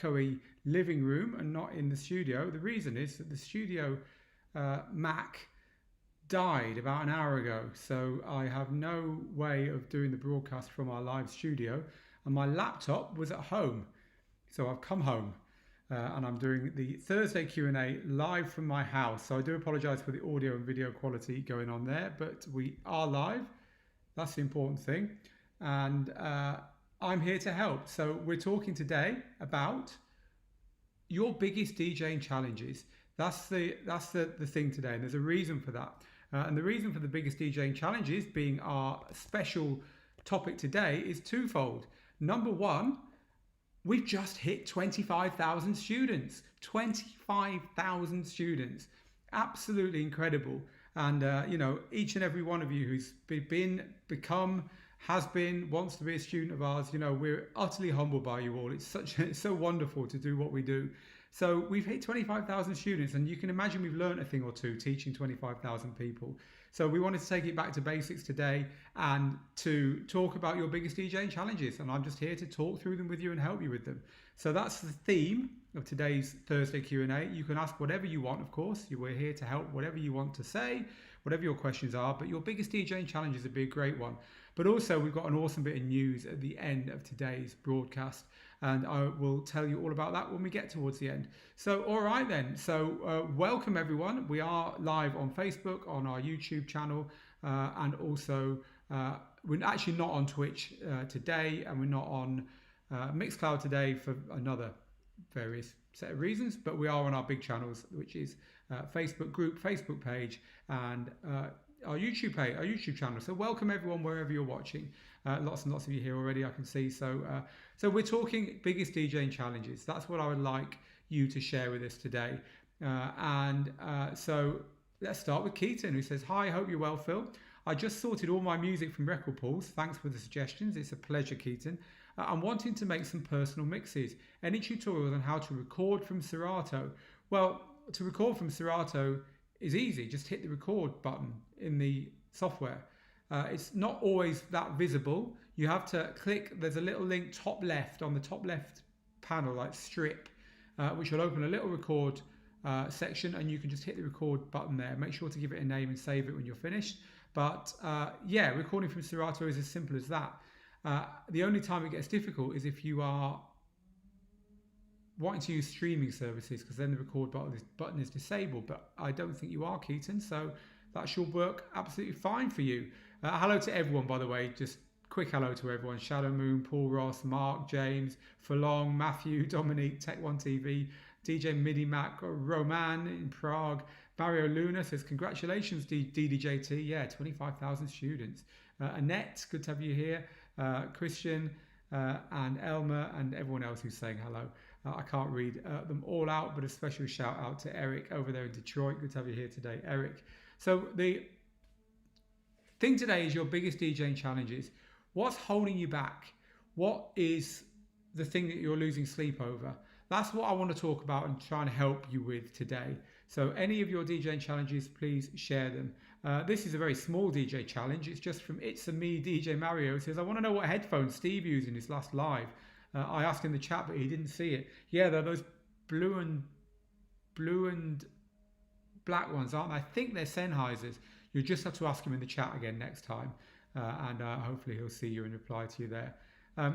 echoey living room and not in the studio. The reason is that the studio Mac died about an hour ago, so I have no way of doing the broadcast from our live studio, and my laptop was at home, so I've come home and I'm doing the Thursday Q&A live from my house. So I do apologize for the audio and video quality going on there, but we are live. That's the important thing, and I'm here to help. So we're talking today about your biggest DJing challenges. That's the thing today, and there's a reason for that. And the reason for the biggest DJing challenges being our special topic today is twofold. Number one, we've just hit 25,000 students. 25,000 students. Absolutely incredible. And, each and every one of you who's wants to be a student of ours, we're utterly humbled by you all. It's so wonderful to do what we do. So we've hit 25,000 students, and you can imagine we've learned a thing or two teaching 25,000 people. So we wanted to take it back to basics today and to talk about your biggest DJing challenges. And I'm just here to talk through them with you and help you with them. So that's the theme of today's Thursday Q&A. You can ask whatever you want, of course. We're here to help whatever you want to say, whatever your questions are. But your biggest DJing challenges would be a great one. But also, we've got an awesome bit of news at the end of today's broadcast, and I will tell you all about that when we get towards the end. So, all right then. So, welcome everyone. We are live on Facebook, on our YouTube channel, and also we're actually not on Twitch today, and we're not on Mixcloud today for another various set of reasons. But we are on our big channels, which is Facebook group, Facebook page, and our YouTube channel. So welcome everyone wherever you're watching. Lots and lots of you here already, I can see. So we're talking biggest DJing challenges. That's what I would like you to share with us today. So let's start with Keaton, who says, "Hi, hope you're well, Phil. I just sorted all my music from record pools. Thanks for the suggestions. It's a pleasure, Keaton. I'm wanting to make some personal mixes. Any tutorials on how to record from Serato?" Well, to record from Serato is easy. Just hit the record button in the software. It's not always that visible. You have to click, there's a little link top left on the top left panel, like strip, which will open a little record section, and you can just hit the record button there. Make sure to give it a name and save it when you're finished. But recording from Serato is as simple as that. The only time it gets difficult is if you are wanting to use streaming services, because then the record button is disabled. But I don't think you are, Keaton, so that should work absolutely fine for you. Hello to everyone, by the way. Just quick hello to everyone. Shadow Moon, Paul Ross, Mark, James, Furlong, Matthew, Dominique, Tech One TV, DJ Midi Mac, Roman in Prague. Mario Luna says, "Congratulations, DDJT. Yeah, 25,000 students." Annette, good to have you here. Christian and Elmer and everyone else who's saying hello. I can't read them all out, but a special shout out to Eric over there in Detroit. Good to have you here today, Eric. So the thing today is your biggest DJing challenges. What's holding you back? What is the thing that you're losing sleep over? That's what I want to talk about and try and help you with today. So any of your DJing challenges, please share them. This is a very small DJ challenge. It's just from It's a Me DJ Mario. It says, "I want to know what headphones Steve used in his last live." I asked in the chat, but he didn't see it. Yeah, they're those blue and black ones, aren't they? I think they're Sennheisers. You'll just have to ask him in the chat again next time, and hopefully he'll see you and reply to you there.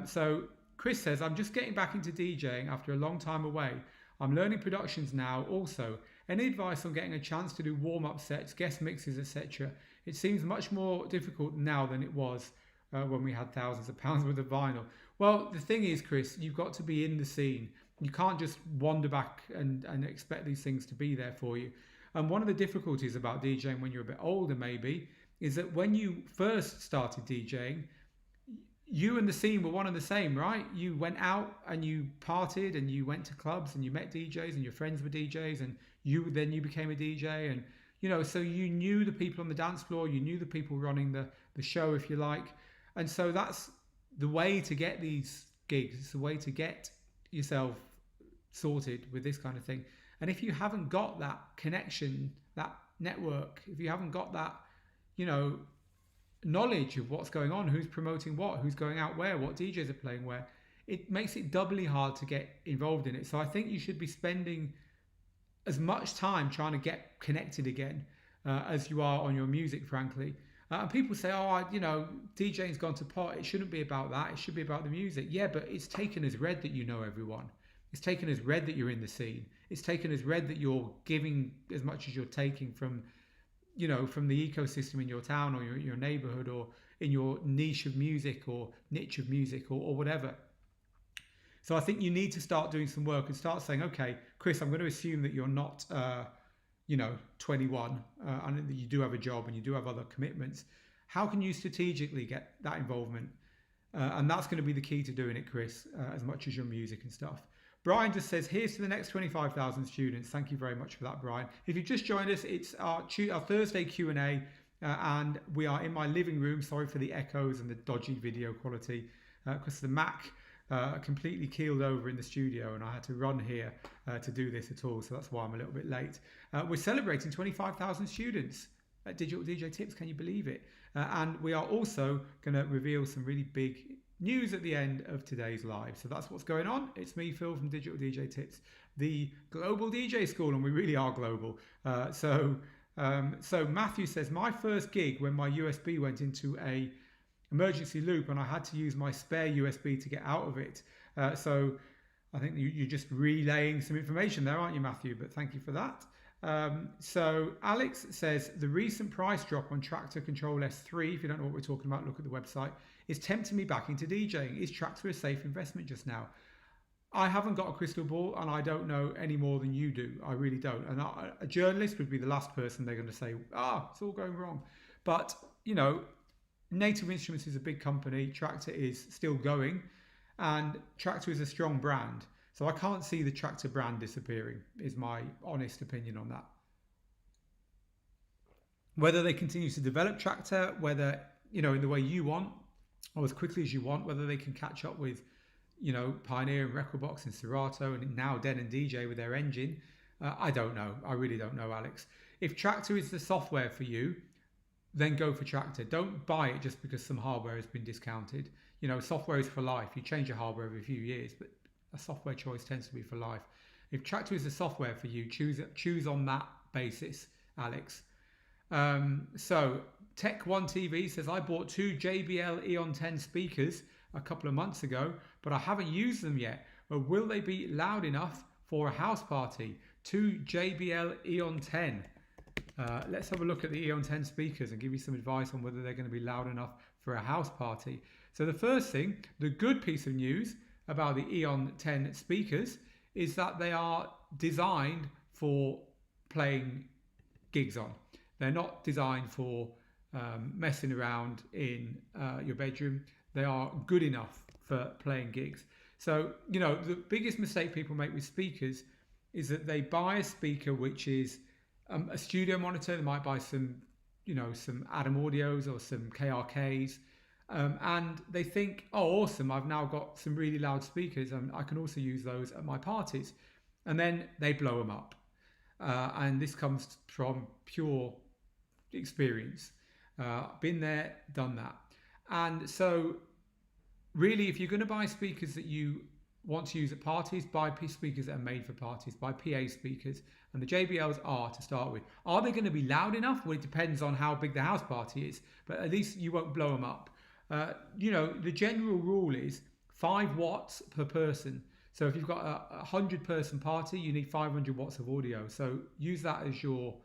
So Chris says, "I'm just getting back into DJing after a long time away. I'm learning productions now also. Any advice on getting a chance to do warm-up sets, guest mixes, etc.? It seems much more difficult now than it was when we had thousands of pounds worth of vinyl." Well, the thing is, Chris, you've got to be in the scene. You can't just wander back and expect these things to be there for you. And one of the difficulties about DJing when you're a bit older maybe is that when you first started DJing, you and the scene were one and the same, right? You went out and you partied and you went to clubs and you met DJs and your friends were DJs, and you became a DJ, and so you knew the people on the dance floor, you knew the people running the show, if you like. And so that's the way to get these gigs. It's the way to get yourself sorted with this kind of thing. And if you haven't got that connection, that network, if you haven't got that, knowledge of what's going on, who's promoting what, who's going out where, what DJs are playing where, it makes it doubly hard to get involved in it. So I think you should be spending as much time trying to get connected again as you are on your music, frankly. And people say, oh, DJing's gone to pot. It shouldn't be about that. It should be about the music. Yeah, but it's taken as read that you know everyone. It's taken as read that you're in the scene. It's taken as read that you're giving as much as you're taking from the ecosystem in your town or your neighborhood or in your niche of music or niche of music or whatever. So I think you need to start doing some work and start saying, okay, Chris, I'm going to assume that you're not, 21 and that you do have a job and you do have other commitments. How can you strategically get that involvement? And that's going to be the key to doing it, Chris, as much as your music and stuff. Brian just says, here's to the next 25,000 students. Thank you very much for that, Brian. If you've just joined us, it's our Thursday Q&A, and we are in my living room. Sorry for the echoes and the dodgy video quality, because the Mac completely keeled over in the studio and I had to run here to do this at all. So that's why I'm a little bit late. We're celebrating 25,000 students at Digital DJ Tips. Can you believe it? And we are also going to reveal some really big news at the end of today's live. So that's what's going on. It's me, Phil, from Digital DJ Tips, the global DJ school, and we really are global. So Matthew says, my first gig when my USB went into a emergency loop and I had to use my spare USB to get out of it. So I think you're just relaying some information there, aren't you, Matthew? But thank you for that. So Alex says, the recent price drop on Traktor Control S3, if you don't know what we're talking about, look at the website, is tempting me back into DJing. Is Traktor a safe investment just now? I haven't got a crystal ball and I don't know any more than you do. I really don't. And a journalist would be the last person they're going to say, it's all going wrong. But, Native Instruments is a big company. Traktor is still going, and Traktor is a strong brand. So I can't see the Traktor brand disappearing, is my honest opinion on that. Whether they continue to develop Traktor, whether, in the way you want or as quickly as you want, whether they can catch up with, Pioneer and Recordbox and Serato and now Den and DJ with their engine, I don't know. I really don't know, Alex. If Traktor is the software for you, then go for Traktor. Don't buy it just because some hardware has been discounted. Software is for life. You change your hardware every few years, but a software choice tends to be for life. If Traktor is the software for you, choose on that basis, Alex. So Tech One TV says, I bought 2 JBL Eon 10 speakers a couple of months ago, but I haven't used them yet. Will they be loud enough for a house party? 2 JBL Eon 10. Let's have a look at the Eon 10 speakers and give you some advice on whether they're going to be loud enough for a house party. So the first thing, the good piece of news about the Eon 10 speakers is that they are designed for playing gigs on. They're not designed for messing around in your bedroom. They are good enough for playing gigs. So, the biggest mistake people make with speakers is that they buy a speaker which is a studio monitor. They might buy some Adam Audios or some KRKs, and they think, oh, awesome, I've now got some really loud speakers and I can also use those at my parties. And then they blow them up. And this comes from pure experience. Been there, done that. And so really, if you're going to buy speakers that you want to use at parties, buy speakers that are made for parties, buy PA speakers. And the JBLs are, to start with. Are they going to be loud enough? Well, it depends on how big the house party is, but at least you won't blow them up. The general rule is 5 watts per person. So if you've got a 100-person party, you need 500 watts of audio. So use that as your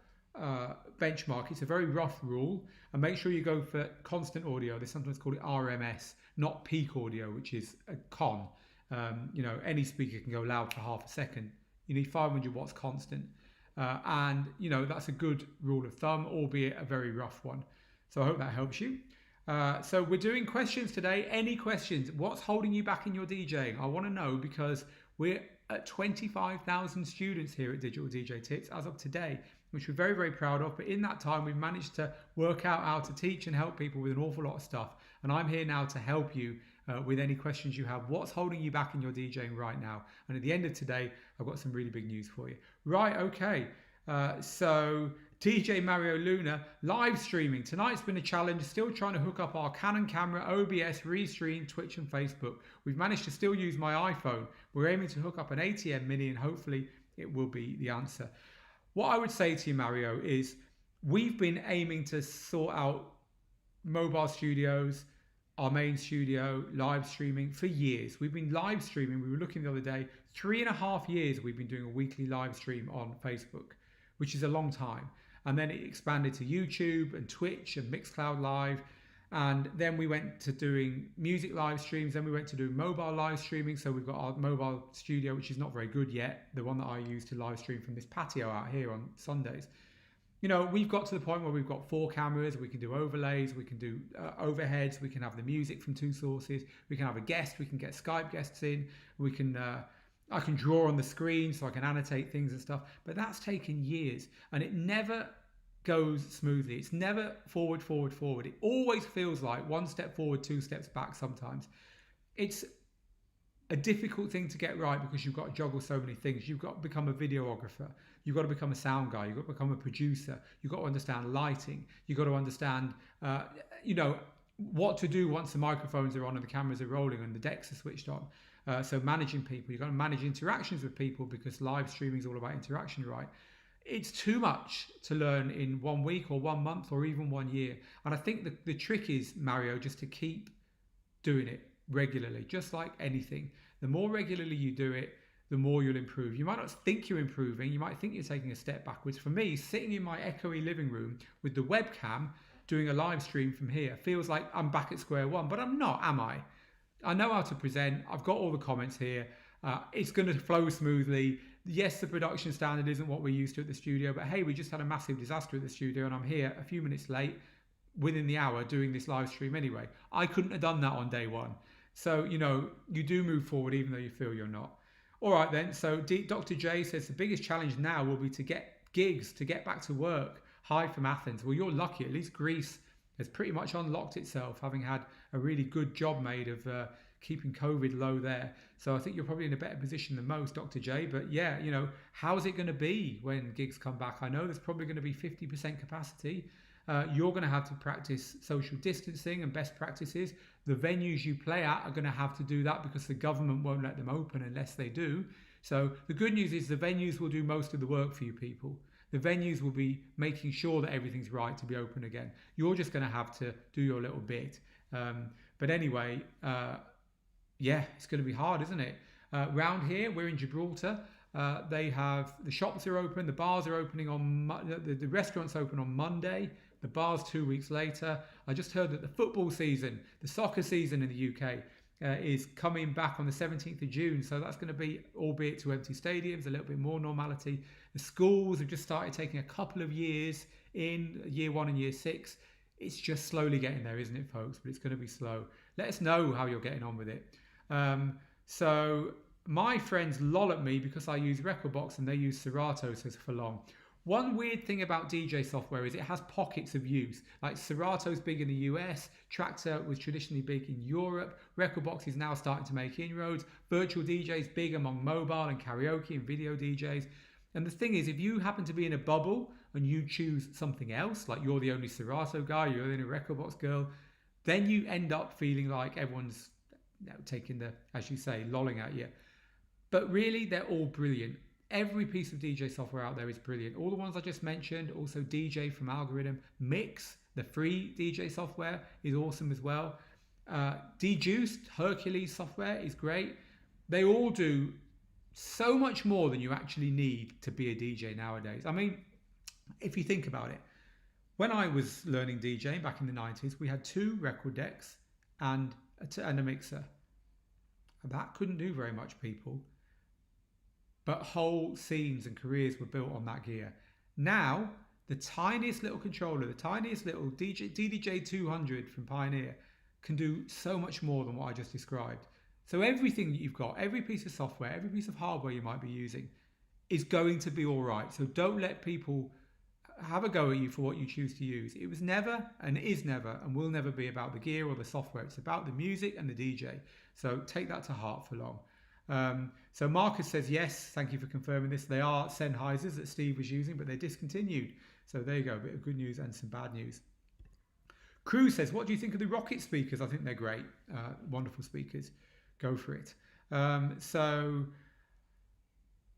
benchmark. It's a very rough rule, and make sure you go for constant audio. They sometimes call it RMS, not peak audio, which is a con. Any speaker can go loud for half a second. You need 500 watts constant. And that's a good rule of thumb, albeit a very rough one. So I hope that helps you. So we're doing questions today. Any questions? What's holding you back in your DJing? I want to know, because we're at 25,000 students here at Digital DJ Tips as of today, which we're very, very proud of. But in that time, we've managed to work out how to teach and help people with an awful lot of stuff. And I'm here now to help you with any questions you have. What's holding you back in your DJing right now? And at the end of today, I've got some really big news for you. Right, okay. So DJ Mario Luna, live streaming. Tonight's been a challenge, still trying to hook up our Canon camera, OBS, Restream, Twitch and Facebook. We've managed to still use my iPhone. We're aiming to hook up an ATM Mini and hopefully it will be the answer. What I would say to you, Mario, is we've been aiming to sort out mobile studios, our main studio, live streaming for years. We've been live streaming. We were looking the other day, 3.5 years we've been doing a weekly live stream on Facebook, which is a long time. And then it expanded to YouTube and Twitch and Mixcloud Live. And then we went to doing music live streams. Then we went to do mobile live streaming. So we've got our mobile studio, which is not very good yet. The one that I use to live stream from this patio out here on Sundays. You know, we've got to the point where we've got 4 cameras. We can do overlays. We can do overheads. We can have the music from 2 sources. We can have a guest. We can get Skype guests in. We can... I can draw on the screen so I can annotate things and stuff, but that's taken years and it never goes smoothly. It's never forward, forward, forward. It always feels like 1 step forward, 2 steps back sometimes. It's a difficult thing to get right because you've got to juggle so many things. You've got to become a videographer. You've got to become a sound guy. You've got to become a producer. You've got to understand lighting. You've got to understand, what to do once the microphones are on and the cameras are rolling and the decks are switched on. So managing people, you've got to manage interactions with people because live streaming is all about interaction, right? It's too much to learn in 1 week or 1 month or even 1 year. And I think the trick is, Mario, just to keep doing it regularly, just like anything. The more regularly you do it, the more you'll improve. You might not think you're improving. You might think you're taking a step backwards. For me, sitting in my echoey living room with the webcam doing a live stream from here feels like I'm back at square one, but I'm not, am I? I know how to present. I've got all the comments here. It's going to flow smoothly. Yes, the production standard isn't what we're used to at the studio, but hey, we just had a massive disaster at the studio and I'm here a few minutes late within the hour doing this live stream anyway. I couldn't have done that on day one. So, you know, you do move forward even though you feel you're not. All right then, so Dr. J says the biggest challenge now will be to get gigs, to get back to work. Hi from Athens. Well, you're lucky. At least Greece has pretty much unlocked itself, having had a really good job made of keeping COVID low there. So I think you're probably in a better position than most, Dr. J. But yeah, you know, how's it going to be when gigs come back? I know there's probably going to be 50% capacity. You're going to have to practice social distancing and best practices. The venues you play at are going to have to do that because the government won't let them open unless they do. So the good news is the venues will do most of the work for you people. The venues will be making sure that everything's right to be open again. You're just going to have to do your little bit. But anyway, yeah, it's going to be hard, isn't it? Round here, we're in Gibraltar. They have, the shops are open, the bars are opening on, the restaurants open on Monday, the bars 2 weeks later. I just heard that the football season, the soccer season in the UK is coming back on the 17th of June. So that's going to be, albeit to empty stadiums, a little bit more normality. The schools have just started taking a couple of years in, year 1 and year 6. It's just slowly getting there, isn't it, folks? But it's going to be slow. Let us know how you're getting on with it. So my friends loll at me because I use Recordbox and they use Serato, says for long. One weird thing about DJ software is it has pockets of use. Like Serato's big in the US, Traktor was traditionally big in Europe, Recordbox is now starting to make inroads, Virtual DJ's big among mobile and karaoke and video DJs. And the thing is, if you happen to be in a bubble and you choose something else, like you're the only Serato guy, you're the only Recordbox girl, then you end up feeling like everyone's taking the, as you say, lolling at you. But really, they're all brilliant. Every piece of DJ software out there is brilliant. All the ones I just mentioned, also DJ from Algorithm, Mix, the free DJ software is awesome as well. Dejuiced, Hercules software is great. They all do so much more than you actually need to be a DJ nowadays. I mean, if you think about it, when I was learning DJing back in the 90s, we had 2 record decks and a mixer. That couldn't do very much, people. But whole scenes and careers were built on that gear. Now, the tiniest little controller, the tiniest little DDJ 200 from Pioneer can do so much more than what I just described. So everything that you've got, every piece of software, every piece of hardware you might be using is going to be all right. So don't let people have a go at you for what you choose to use. It was never and is never and will never be about the gear or the software. It's about the music and the DJ. So take that to heart for long. So Marcus says yes, thank you for confirming this. They are Sennheisers that Steve was using, but they're discontinued. So there you go, a bit of good news and some bad news. Crew says, what do you think of the Rocket speakers? I think they're great, wonderful speakers. Go for it. So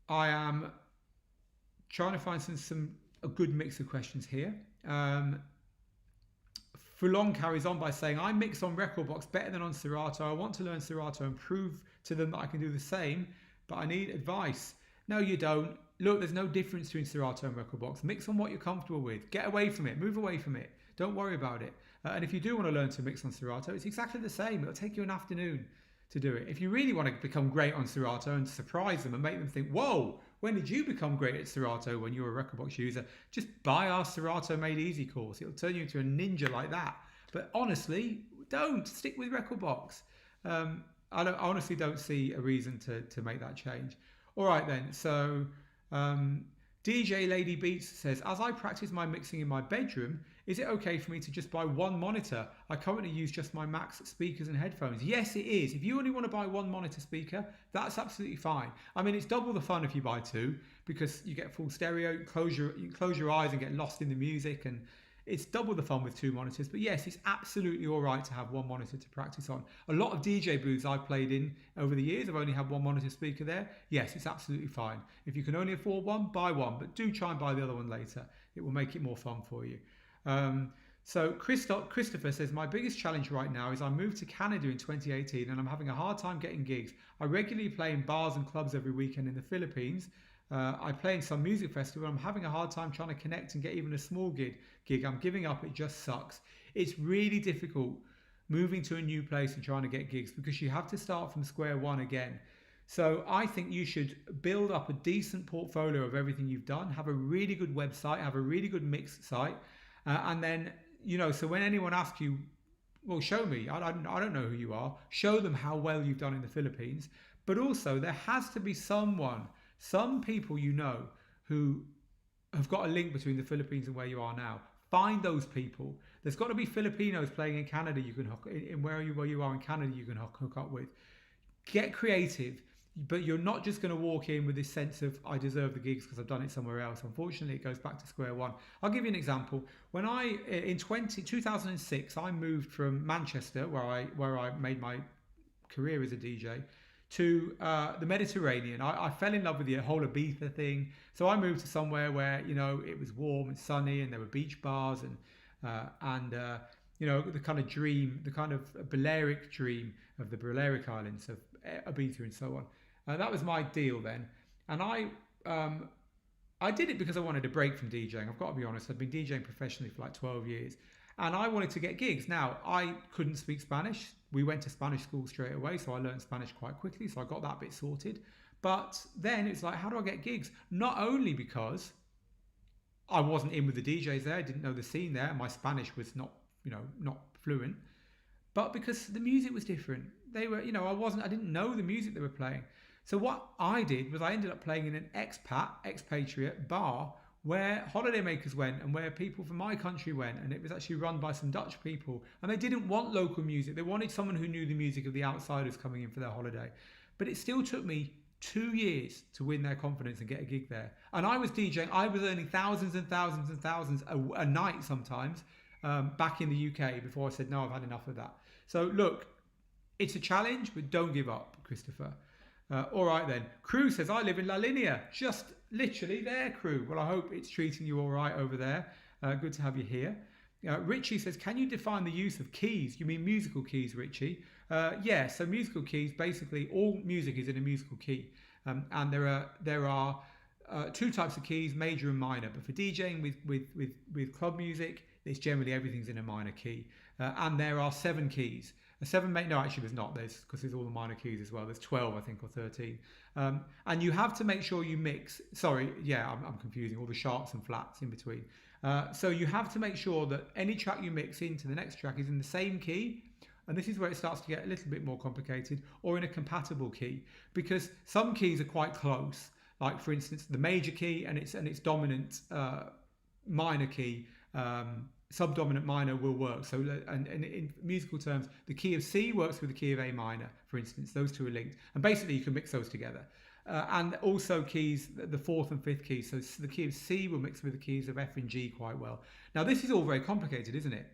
I am trying to find a good mix of questions here. Fulong carries on by saying, I mix on Recordbox better than on Serato. I want to learn Serato and prove to them that I can do the same, but I need advice. No, you don't. Look, there's no difference between Serato and Recordbox. Mix on what you're comfortable with. Get away from it. Move away from it. Don't worry about it. And if you do want to learn to mix on Serato, it's exactly the same. It'll take you an afternoon to do it. If you really want to become great on Serato and surprise them and make them think, whoa, when did you become great at Serato when you were a Recordbox user? Just buy our Serato Made Easy course. It'll turn you into a ninja like that. But honestly, don't. Stick with Recordbox. I honestly don't see a reason to make that change. All right then, so DJ Lady Beats says, as I practice my mixing in my bedroom, is it okay for me to just buy one monitor? I currently use just my Max speakers and headphones. Yes, it is. If you only want to buy one monitor speaker, that's absolutely fine. I mean, it's double the fun if you buy two, because you get full stereo, you close your eyes and get lost in the music, and it's double the fun with two monitors. But yes, it's absolutely all right to have one monitor to practice on. A lot of DJ booths I've played in over the years, I've only had one monitor speaker there. Yes, it's absolutely fine. If you can only afford one, buy one, but do try and buy the other one later. It will make it more fun for you. So Christopher says, my biggest challenge right now is I moved to Canada in 2018 and I'm having a hard time getting gigs. I regularly play in bars and clubs every weekend in the Philippines. I play in some music festival. I'm having a hard time trying to connect and get even a small gig. I'm giving up. It just sucks. It's really difficult moving to a new place and trying to get gigs because you have to start from square one again. So I think you should build up a decent portfolio of everything you've done, have a really good website, have a really good mix site, and then, so when anyone asks you, well, show me, I don't know who you are, show them how well you've done in the Philippines. But also there has to be some people who have got a link between the Philippines and where you are now. Find those people. There's got to be Filipinos playing in Canada you can hook in where you are in Canada you can hook up with. Get creative, but you're not just going to walk in with this sense of I deserve the gigs because I've done it somewhere else. Unfortunately, it goes back to square one. I'll give you an example. When in 2006 I moved from Manchester, where I made my career as a DJ, to the Mediterranean. I fell in love with the whole Ibiza thing. So I moved to somewhere where it was warm and sunny, and there were beach bars and the kind of dream, the kind of Balearic dream of the Balearic Islands of Ibiza and so on. That was my deal then, and I did it because I wanted a break from DJing. I've got to be honest. I've been DJing professionally for like 12 years. And I wanted to get gigs. Now, I couldn't speak Spanish. We went to Spanish school straight away, so I learned Spanish quite quickly, so I got that bit sorted. But then it's like, how do I get gigs? Not only because I wasn't in with the DJs there, I didn't know the scene there, and my Spanish was not fluent, but because the music was different. They were, I didn't know the music they were playing. So what I did was I ended up playing in an expatriate bar where holidaymakers went and where people from my country went, and it was actually run by some Dutch people, and they didn't want local music. They wanted someone who knew the music of the outsiders coming in for their holiday. But it still took me 2 years to win their confidence and get a gig there. And I was DJing, I was earning thousands and thousands and thousands a night sometimes back in the UK before I said, no, I've had enough of that. So look, it's a challenge, but don't give up, Christopher. All right then. Crew says, I live in La Linea. Just literally there, Crew. Well, I hope it's treating you all right over there. Good to have you here. Richie says, can you define the use of keys? You mean musical keys, Richie? Yeah, so musical keys, basically all music is in a musical key. And there are two types of keys, major and minor. But for DJing with club music, it's generally everything's in a minor key. And there are 7 keys. There's not. There's all the minor keys as well. There's 12, I think, or 13. And you have to make sure you mix. Sorry, yeah, I'm confusing all the sharps and flats in between. So you have to make sure that any track you mix into the next track is in the same key. And this is where it starts to get a little bit more complicated, or in a compatible key, because some keys are quite close. Like, for instance, the major key and its dominant minor key subdominant minor will work. So, and in musical terms, the key of C works with the key of A minor, for instance. Those two are linked, and basically you can mix those together. And also keys, the fourth and fifth keys. So the key of C will mix with the keys of F and G quite well. Now this is all very complicated, isn't it?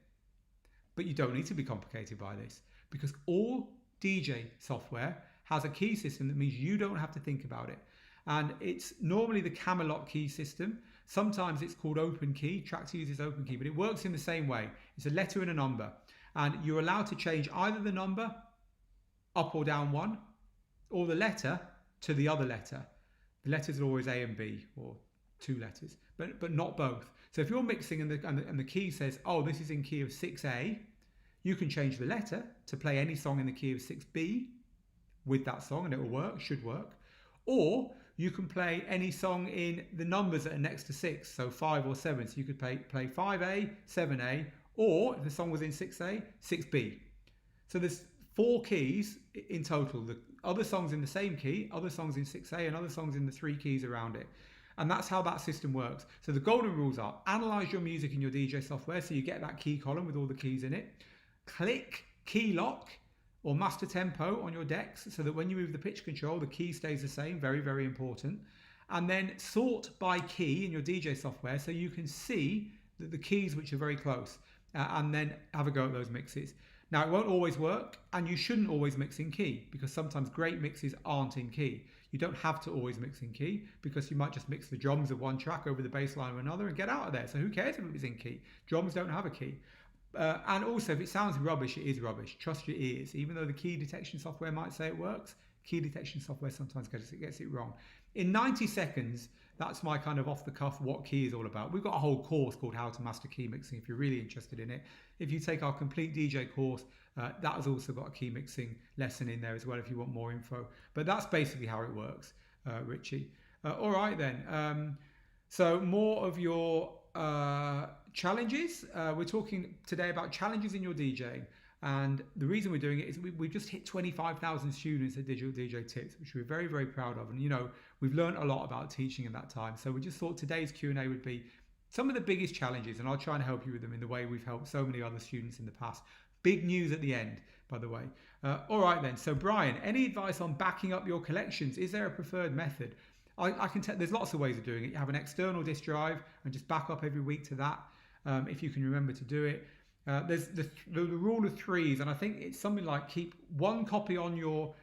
But you don't need to be complicated by this, because all DJ software has a key system that means you don't have to think about it. And it's normally the Camelot key system. Sometimes it's called open key. Traktor uses open key, but it works in the same way. It's a letter and a number, and you're allowed to change either the number up or down one, or the letter to the other letter. The letters are always A and B, or two letters, but not both. So if you're mixing and the key says, oh, this is in key of 6A, you can change the letter to play any song in the key of 6B with that song, and it will work, should work. Or you can play any song in the numbers that are next to 6, so 5 or 7. So you could play 5A, 7A, or if the song was in 6A, 6B. So there's 4 keys in total. The other songs in the same key, other songs in 6A, and other songs in the 3 keys around it. And that's how that system works. So the golden rules are: analyze your music in your DJ software so you get that key column with all the keys in it. Click key lock or master tempo on your decks so that when you move the pitch control, the key stays the same. Very, very important. And then sort by key in your DJ software so you can see the keys which are very close, and then have a go at those mixes. Now, it won't always work, and you shouldn't always mix in key, because sometimes great mixes aren't in key. You don't have to always mix in key, because you might just mix the drums of one track over the bass line of another and get out of there. So who cares if it's in key? Drums don't have a key. And also, if it sounds rubbish, it is rubbish. Trust your ears. Even though the key detection software might say it works, key detection software sometimes gets it wrong. In 90 seconds, that's my kind of off the cuff what key is all about. We've got a whole course called How to Master Key Mixing if you're really interested in it. If you take our complete DJ course, that has also got a key mixing lesson in there as well if you want more info. But that's basically how it works, Richie. All right then. So more of your challenges. We're talking today about challenges in your DJing. And the reason we're doing it is we've just hit 25,000 students at Digital DJ Tips, which we're very, very proud of. And, you know, we've learned a lot about teaching in that time. So we just thought today's Q&A would be some of the biggest challenges, and I'll try and help you with them in the way we've helped so many other students in the past. Big news at the end, by the way. All right, then. So, Brian, any advice on backing up your collections? Is there a preferred method? I can tell there's lots of ways of doing it. You have an external disk drive and just back up every week to that, if you can remember to do it. There's the rule of threes, and I think it's something like keep one copy on your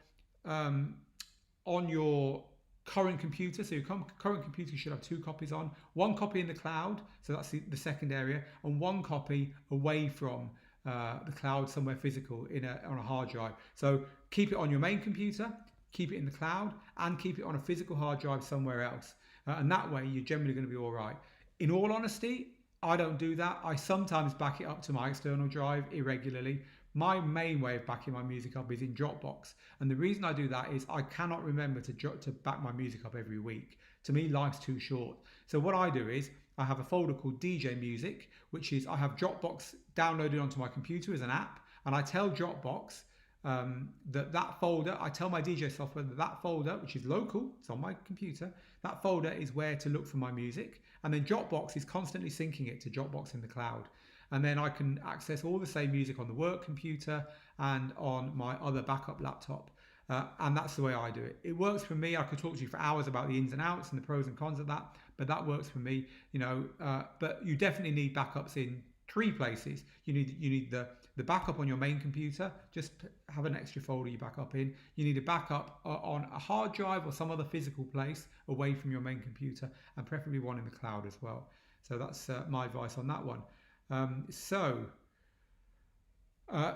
current computer. So your current computer should have 2 copies on, 1 copy in the cloud, so that's the second area, and 1 copy away from the cloud somewhere physical on a hard drive. So keep it on your main computer, keep it in the cloud, and keep it on a physical hard drive somewhere else. And that way you're generally going to be all right. In all honesty, I don't do that. I sometimes back it up to my external drive irregularly. My main way of backing my music up is in Dropbox. And the reason I do that is I cannot remember to back my music up every week. To me, life's too short. So what I do is I have a folder called DJ Music, which is I have Dropbox downloaded onto my computer as an app. And I tell Dropbox that folder, I tell my DJ software that folder, which is local, it's on my computer, that folder is where to look for my music. And then Dropbox is constantly syncing it to Dropbox in the cloud. And then I can access all the same music on the work computer and on my other backup laptop. And that's the way I do it. It works for me. I could talk to you for hours about the ins and outs and the pros and cons of that, but that works for me, you know. But you definitely need backups in 3 places. You need the backup on your main computer. Just have an extra folder you back up in. You need a backup on a hard drive or some other physical place away from your main computer, and preferably one in the cloud as well. So that's my advice on that one.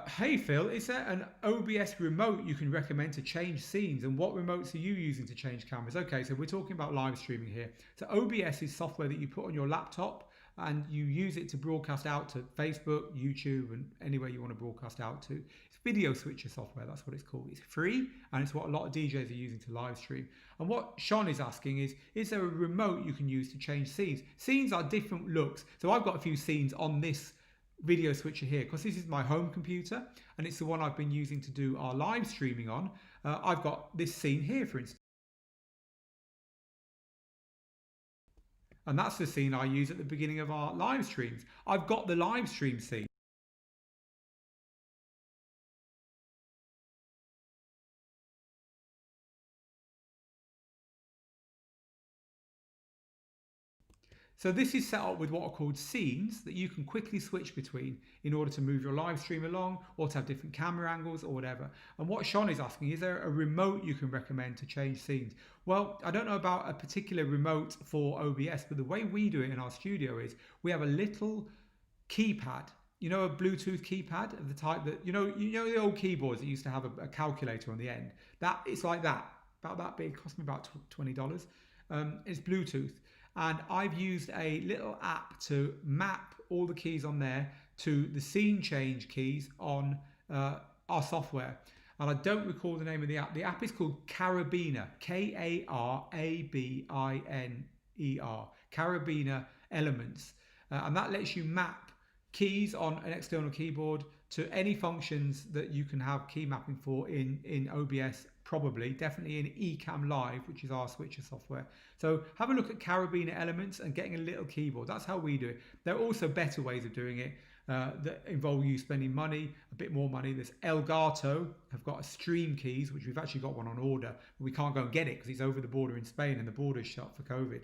Hey Phil, is there an OBS remote you can recommend to change scenes, and what remotes are you using to change cameras? Okay, so we're talking about live streaming here. So OBS is software that you put on your laptop and you use it to broadcast out to Facebook, YouTube, and anywhere you want to broadcast out to. It's video switcher software, that's what it's called. It's free, and it's what a lot of DJs are using to live stream. And what Sean is asking is there a remote you can use to change scenes? Scenes are different looks. So I've got a few scenes on this video switcher here, because this is my home computer, and it's the one I've been using to do our live streaming on. I've got this scene here, for instance. And that's the scene I use at the beginning of our live streams. I've got the live stream scene. So this is set up with what are called scenes that you can quickly switch between in order to move your live stream along or to have different camera angles or whatever. And what Sean is asking, is there a remote you can recommend to change scenes? Well, I don't know about a particular remote for OBS, but the way we do it in our studio is we have a little keypad. You know, a Bluetooth keypad of the type that, you know the old keyboards that used to have a calculator on the end? That, it's like that, about that big, cost me about $20. It's Bluetooth. And I've used a little app to map all the keys on there to the scene change keys on our software. And I don't recall the name of the app. The app is called Carabiner, Karabiner, Carabiner Elements. And that lets you map keys on an external keyboard to any functions that you can have key mapping for in OBS, probably, definitely in Ecamm Live, which is our switcher software. So have a look at Carabiner Elements and getting a little keyboard. That's how we do it. There are also better ways of doing it that involve you spending money, a bit more money. There's Elgato, have got a stream keys, which we've actually got one on order, but we can't go and get it because it's over the border in Spain and the border's shut for COVID.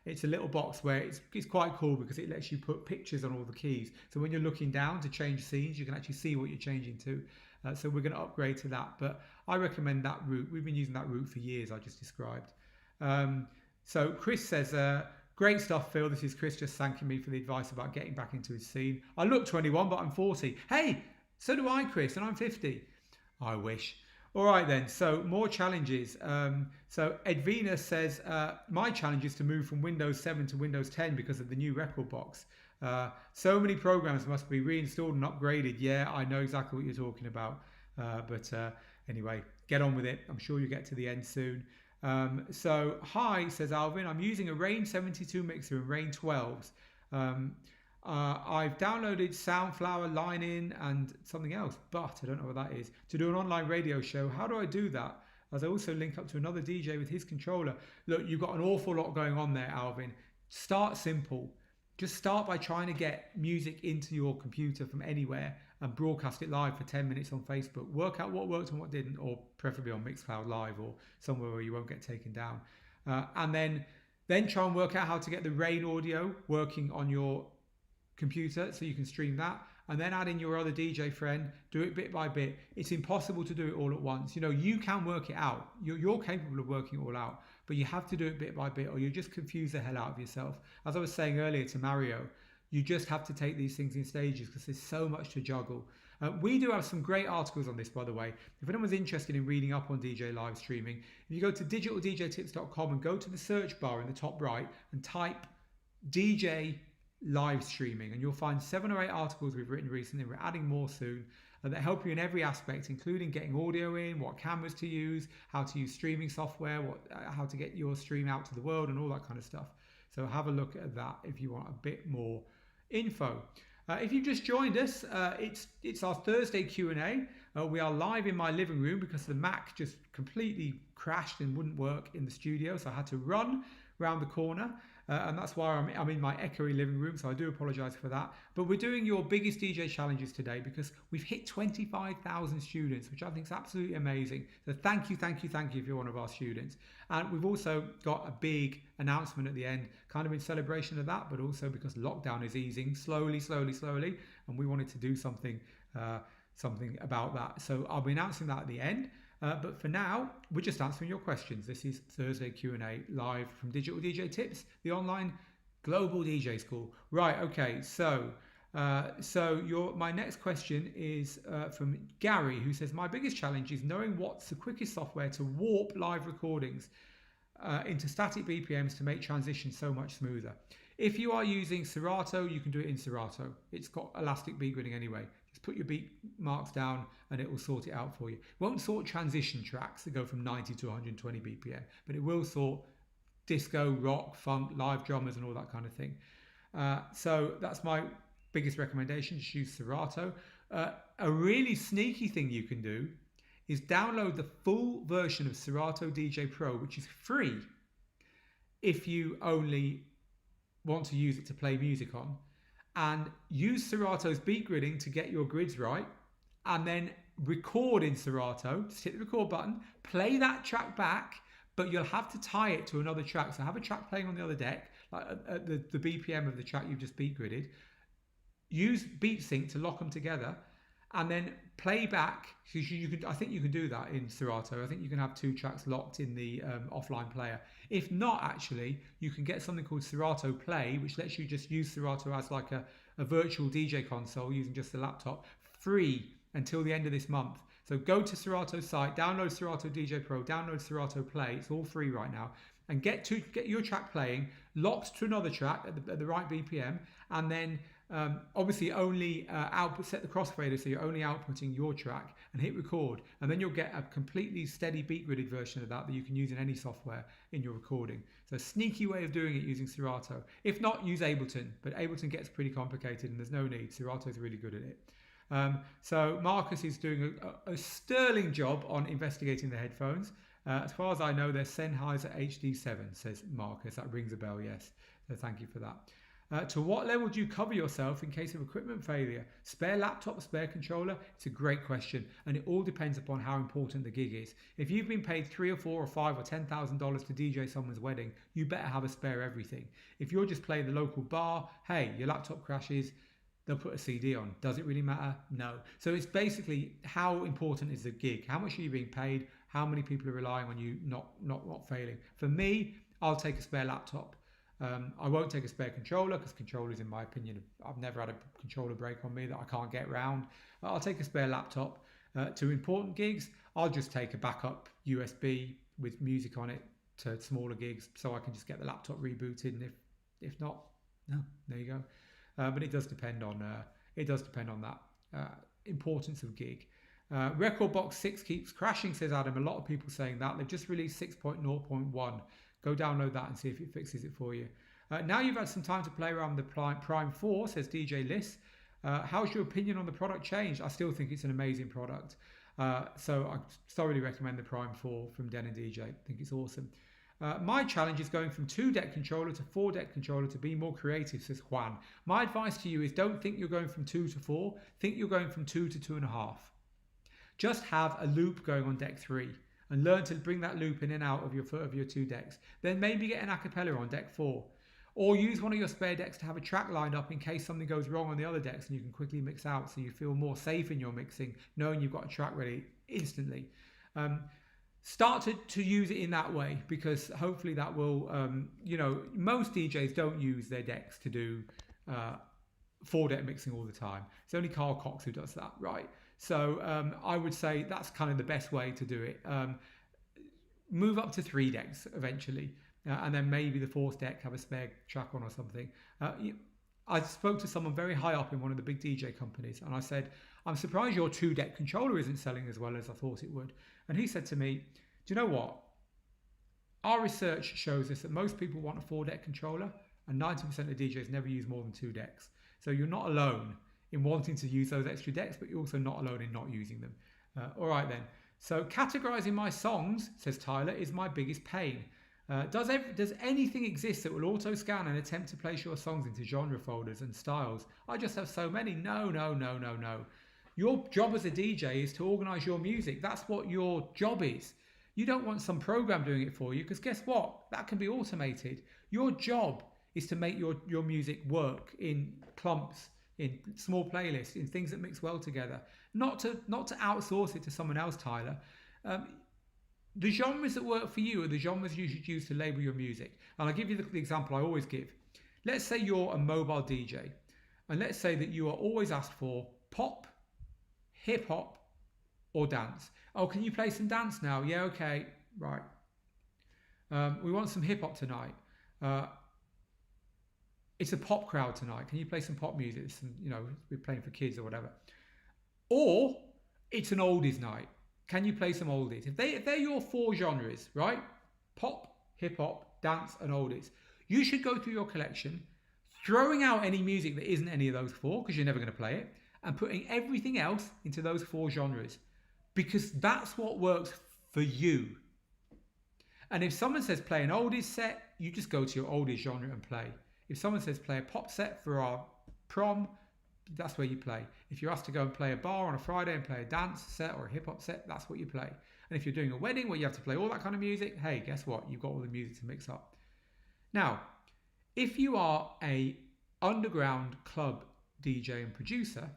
It's a little box where it's quite cool because it lets you put pictures on all the keys. So when you're looking down to change scenes, you can actually see what you're changing to. So we're going to upgrade to that, but I recommend that route. We've been using that route for years, I just described. So Chris says, great stuff, Phil. This is Chris just thanking me for the advice about getting back into his scene. I look 21, but I'm 40. Hey, so do I, Chris, and I'm 50. I wish. All right then, so more challenges. So Edwina says, my challenge is to move from Windows 7 to Windows 10 because of the new record box. So many programs must be reinstalled and upgraded. Yeah, I know exactly what you're talking about. But anyway, get on with it. I'm sure you'll get to the end soon. So hi, says Alvin, I'm using a Rain 72 mixer and Rain 12s. I've downloaded Soundflower, Line-In and something else, but I don't know what that is, to do an online radio show. How do I do that? As I also link up to another DJ with his controller. Look, you've got an awful lot going on there, Alvin. Start simple. Just start by trying to get music into your computer from anywhere and broadcast it live for 10 minutes on Facebook. Work out what worked and what didn't, or preferably on Mixcloud Live or somewhere where you won't get taken down. And then try and work out how to get the Rain audio working on your computer so you can stream that. And then add in your other DJ friend, do it bit by bit. It's impossible to do it all at once. You know, you can work it out. You're capable of working it all out, but you have to do it bit by bit or you'll just confuse the hell out of yourself. As I was saying earlier to Mario, you just have to take these things in stages because there's so much to juggle. We do have some great articles on this, by the way. If anyone's interested in reading up on DJ live streaming, if you go to digitaldjtips.com and go to the search bar in the top right and type DJ live streaming, and you'll find 7 or 8 articles we've written recently. We're adding more soon that help you in every aspect, including getting audio in, what cameras to use, how to use streaming software, how to get your stream out to the world and all that kind of stuff. So have a look at that if you want a bit more info. If you've just joined us, it's our Thursday Q&A. We are live in my living room because the Mac just completely crashed and wouldn't work in the studio, so I had to run around the corner. And that's why I'm in my echoey living room, so I do apologise for that. But we're doing your biggest DJ challenges today because we've hit 25,000 students, which I think is absolutely amazing. So thank you if you're one of our students. And we've also got a big announcement at the end, kind of in celebration of that, but also because lockdown is easing slowly, and we wanted to do something about that. So I'll be announcing that at the end. But for now, we're just answering your questions. This is Thursday Q&A live from Digital DJ Tips, the online global DJ school. Right, okay, so my next question is from Gary, who says, my biggest challenge is knowing what's the quickest software to warp live recordings into static BPMs to make transitions so much smoother. If you are using Serato, you can do it in Serato. It's got elastic beat gridding anyway. Just put your beat marks down and it will sort it out for you. It won't sort transition tracks that go from 90 to 120 BPM, but it will sort disco, rock, funk, live drummers and all that kind of thing. So that's my biggest recommendation, just use Serato. A really sneaky thing you can do is download the full version of Serato DJ Pro, which is free if you only want to use it to play music on, and use Serato's beat gridding to get your grids right, and then record in Serato. Just hit the record button, play that track back, but you'll have to tie it to another track. So have a track playing on the other deck, like at the BPM of the track you've just beat gridded. Use beat sync to lock them together, and then play back. I think you can do that in Serato. I think you can have 2 tracks locked in the offline player. If not, actually, you can get something called Serato Play, which lets you just use Serato as like a virtual DJ console using just the laptop, free until the end of this month. So go to Serato's site, download Serato DJ Pro, download Serato Play. It's all free right now, and get your track playing, locked to another track at the right BPM, and then obviously only set the crossfader so you're only outputting your track, and hit record, and then you'll get a completely steady beat gridded version of that you can use in any software in your recording. So a sneaky way of doing it using Serato. If not, use Ableton, but Ableton gets pretty complicated and there's no need. Serato's really good at it. So Marcus is doing a sterling job on investigating the headphones. As far as I know, they're Sennheiser HD7, says Marcus. That rings a bell, yes. So thank you for that. To what level do you cover yourself in case of equipment failure? Spare laptop, spare controller? It's a great question, and it all depends upon how important the gig is. If you've been paid $3 or $4 or $5 or $10,000 to DJ someone's wedding, you better have a spare everything. If you're just playing the local bar, hey, your laptop crashes, they'll put a CD on. Does it really matter? No. So it's basically how important is the gig? How much are you being paid? How many people are relying on you not failing? For me, I'll take a spare laptop. I won't take a spare controller because controllers, in my opinion, I've never had a controller break on me that I can't get around. I'll take a spare laptop. To important gigs, I'll just take a backup USB with music on it to smaller gigs, so I can just get the laptop rebooted. And if not, no, there you go. But it does depend on that importance of gig. Record Box 6 keeps crashing, says Adam. A lot of people saying that. They've just released 6.0.1. Go download that and see if it fixes it for you. Now you've had some time to play around with the Prime 4, says DJ Liss. How's your opinion on the product changed? I still think it's an amazing product. So I thoroughly recommend the Prime 4 from Den and DJ. I think it's awesome. My challenge is going from 2-deck controller to 4-deck controller to be more creative, says Juan. My advice to you is don't think you're going from 2 to 4. Think you're going from 2 to 2.5. Just have a loop going on deck 3 and learn to bring that loop in and out of your 2 decks. Then maybe get an a cappella on deck 4. Or use one of your spare decks to have a track lined up in case something goes wrong on the other decks and you can quickly mix out so you feel more safe in your mixing, knowing you've got a track ready instantly. Start to use it in that way, because hopefully that will, most DJs don't use their decks to do 4-deck mixing all the time. It's only Carl Cox who does that, right? So I would say that's kind of the best way to do it. Move up to 3 decks eventually, and then maybe the 4th deck have a spare track on or something. I spoke to someone very high up in one of the big DJ companies, and I said, I'm surprised your 2-deck controller isn't selling as well as I thought it would. And he said to me, do you know what? Our research shows us that most people want a 4-deck controller, and 90% of DJs never use more than 2 decks. So you're not alone in wanting to use those extra decks, but you're also not alone in not using them. All right then. So categorizing my songs, says Tyler, is my biggest pain. Does anything exist that will auto scan and attempt to place your songs into genre folders and styles? I just have so many. No. Your job as a DJ is to organize your music. That's what your job is. You don't want some program doing it for you, because guess what? That can be automated. Your job is to make your music work in clumps, in small playlists, in things that mix well together. Not to outsource it to someone else, Tyler. The genres that work for you are the genres you should use to label your music. And I'll give you the example I always give. Let's say you're a mobile DJ, and let's say that you are always asked for pop, hip hop, or dance. Oh, can you play some dance now? Yeah, okay, right. We want some hip hop tonight. It's a pop crowd tonight. Can you play some pop music? We're playing for kids or whatever. Or it's an oldies night. Can you play some oldies? If they're your 4 genres, right? Pop, hip hop, dance, and oldies. You should go through your collection, throwing out any music that isn't any of those 4, because you're never going to play it, and putting everything else into those 4 genres, because that's what works for you. And if someone says play an oldies set, you just go to your oldies genre and play. If someone says play a pop set for our prom, that's where you play. If you're asked to go and play a bar on a Friday and play a dance set or a hip hop set, that's what you play. And if you're doing a wedding where you have to play all that kind of music, hey, guess what? You've got all the music to mix up. Now, if you are a underground club DJ and producer,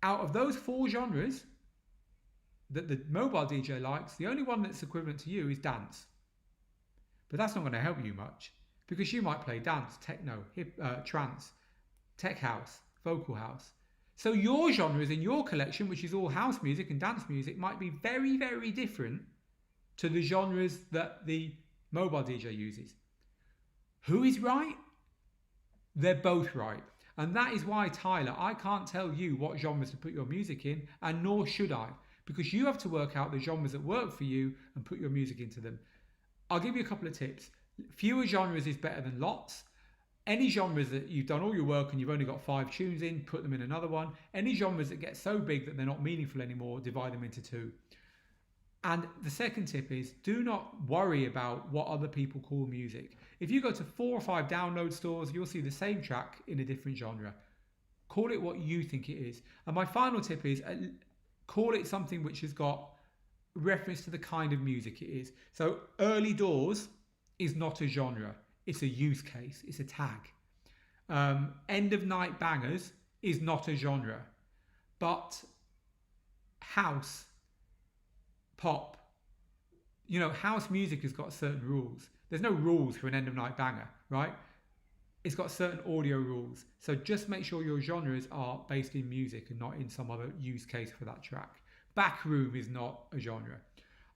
out of those 4 genres that the mobile DJ likes, the only one that's equivalent to you is dance. But that's not going to help you much, because you might play dance, techno, trance, tech house, vocal house. So your genres in your collection, which is all house music and dance music, might be very, very different to the genres that the mobile DJ uses. Who is right? They're both right. And that is why, Tyler, I can't tell you what genres to put your music in, and nor should I, because you have to work out the genres that work for you and put your music into them. I'll give you a couple of tips. Fewer genres is better than lots. Any genres that you've done all your work and you've only got 5 tunes in, put them in another one. Any genres that get so big that they're not meaningful anymore, divide them into 2. And the second tip is, do not worry about what other people call music. If you go to 4 or 5 download stores, you'll see the same track in a different genre. Call it what you think it is. And my final tip is, call it something which has got reference to the kind of music it is. So early doors is not a genre. It's a use case. It's a tag. End of night bangers is not a genre. But house, pop, house music has got certain rules. There's no rules for an end of night banger, right? It's got certain audio rules. So just make sure your genres are based in music and not in some other use case for that track. Backroom is not a genre.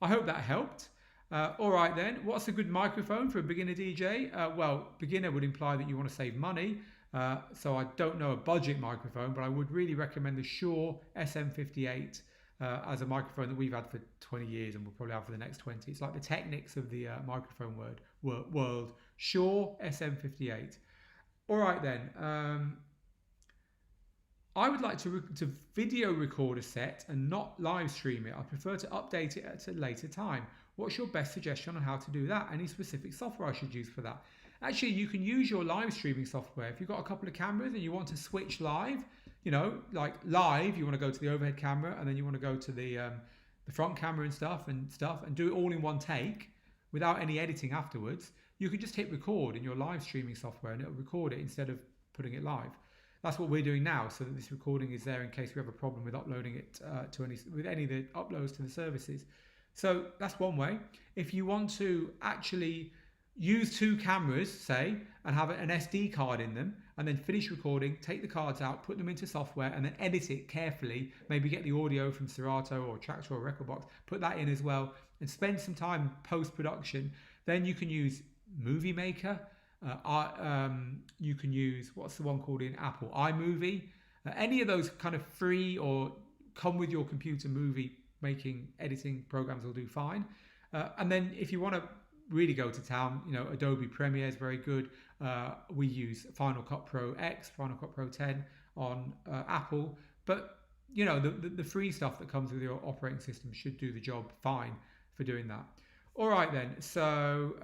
I hope that helped. All right then, what's a good microphone for a beginner DJ? Well, beginner would imply that you want to save money. So I don't know a budget microphone, but I would really recommend the Shure SM58 as a microphone that we've had for 20 years and we'll probably have for the next 20. It's like the Technics of the microphone world. Shure SM58. All right then. I would like to video record a set and not live stream it. I prefer to update it at a later time. What's your best suggestion on how to do that? Any specific software I should use for that? Actually, you can use your live streaming software. If you've got a couple of cameras and you want to switch live, like live, you want to go to the overhead camera and then you want to go to the front camera and stuff and do it all in one take without any editing afterwards. You can just hit record in your live streaming software and it'll record it instead of putting it live. That's what we're doing now, so that this recording is there in case we have a problem with uploading it with any of the uploads to the services. So that's one way. If you want to actually use 2 cameras, say, and have an SD card in them, and then finish recording, take the cards out, put them into software, and then edit it carefully, maybe get the audio from Serato or Traktor or Rekordbox, put that in as well, and spend some time post-production, then you can use Movie Maker. You can use, what's the one called in Apple, iMovie. Any of those kind of free or come with your computer movie making editing programs will do fine. And then if you want to really go to town, Adobe Premiere is very good. We use Final Cut Pro X, Final Cut Pro 10 on Apple, but the free stuff that comes with your operating system should do the job fine for doing that. All right then, so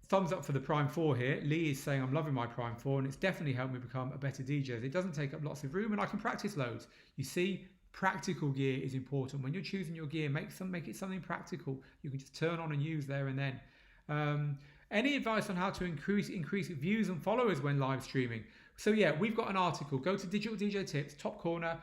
thumbs up for the Prime 4 here. Lee is saying, I'm loving my Prime 4 and it's definitely helped me become a better DJ. It doesn't take up lots of room and I can practice loads. You see, practical gear is important. When you're choosing your gear, make it something practical. You can just turn on and use there and then. Any advice on how to increase views and followers when live streaming? So yeah, we've got an article. Go to Digital DJ Tips, top corner,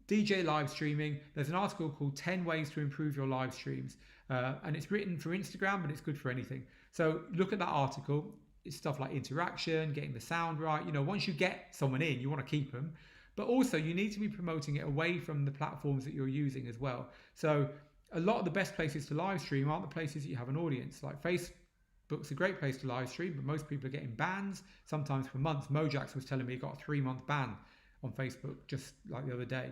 DJ live streaming. There's an article called 10 ways to improve your live streams. And it's written for Instagram, but it's good for anything. So look at that article. It's stuff like interaction, getting the sound right. Once you get someone in, you want to keep them. But also you need to be promoting it away from the platforms that you're using as well. So a lot of the best places to live stream aren't the places that you have an audience. Like Facebook's a great place to live stream, but most people are getting bans, sometimes for months. Mojax was telling me he got a 3-month ban on Facebook just like the other day.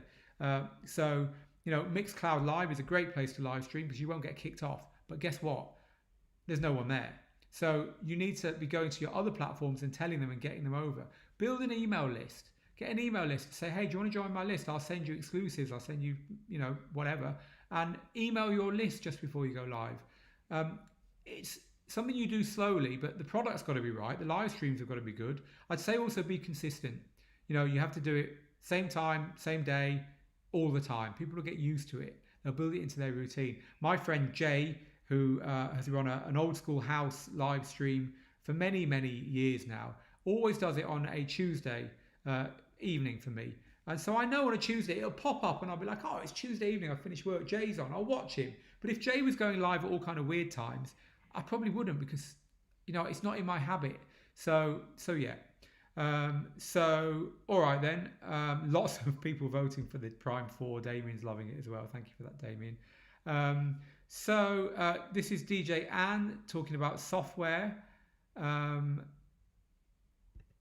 So Mixcloud Live is a great place to live stream because you won't get kicked off. But guess what? There's no one there. So you need to be going to your other platforms and telling them and getting them over. Build an email list. Get an email list. Say, hey, do you want to join my list? I'll send you exclusives. I'll send you, whatever. And email your list just before you go live. It's something you do slowly, but the product's got to be right. The live streams have got to be good. I'd say also be consistent. You have to do it same time, same day, all the time. People will get used to it. They'll build it into their routine. My friend Jay, who has run an old school house live stream for many, many years now, always does it on a Tuesday evening for me. And so I know on a Tuesday it'll pop up and I'll be like, oh, it's Tuesday evening, I've finished work, Jay's on, I'll watch him. But if Jay was going live at all kind of weird times, I probably wouldn't, because it's not in my habit. So yeah. All right then. Lots of people voting for the Prime 4. Damien's loving it as well. Thank you for that, Damien. This is DJ Ann talking about software.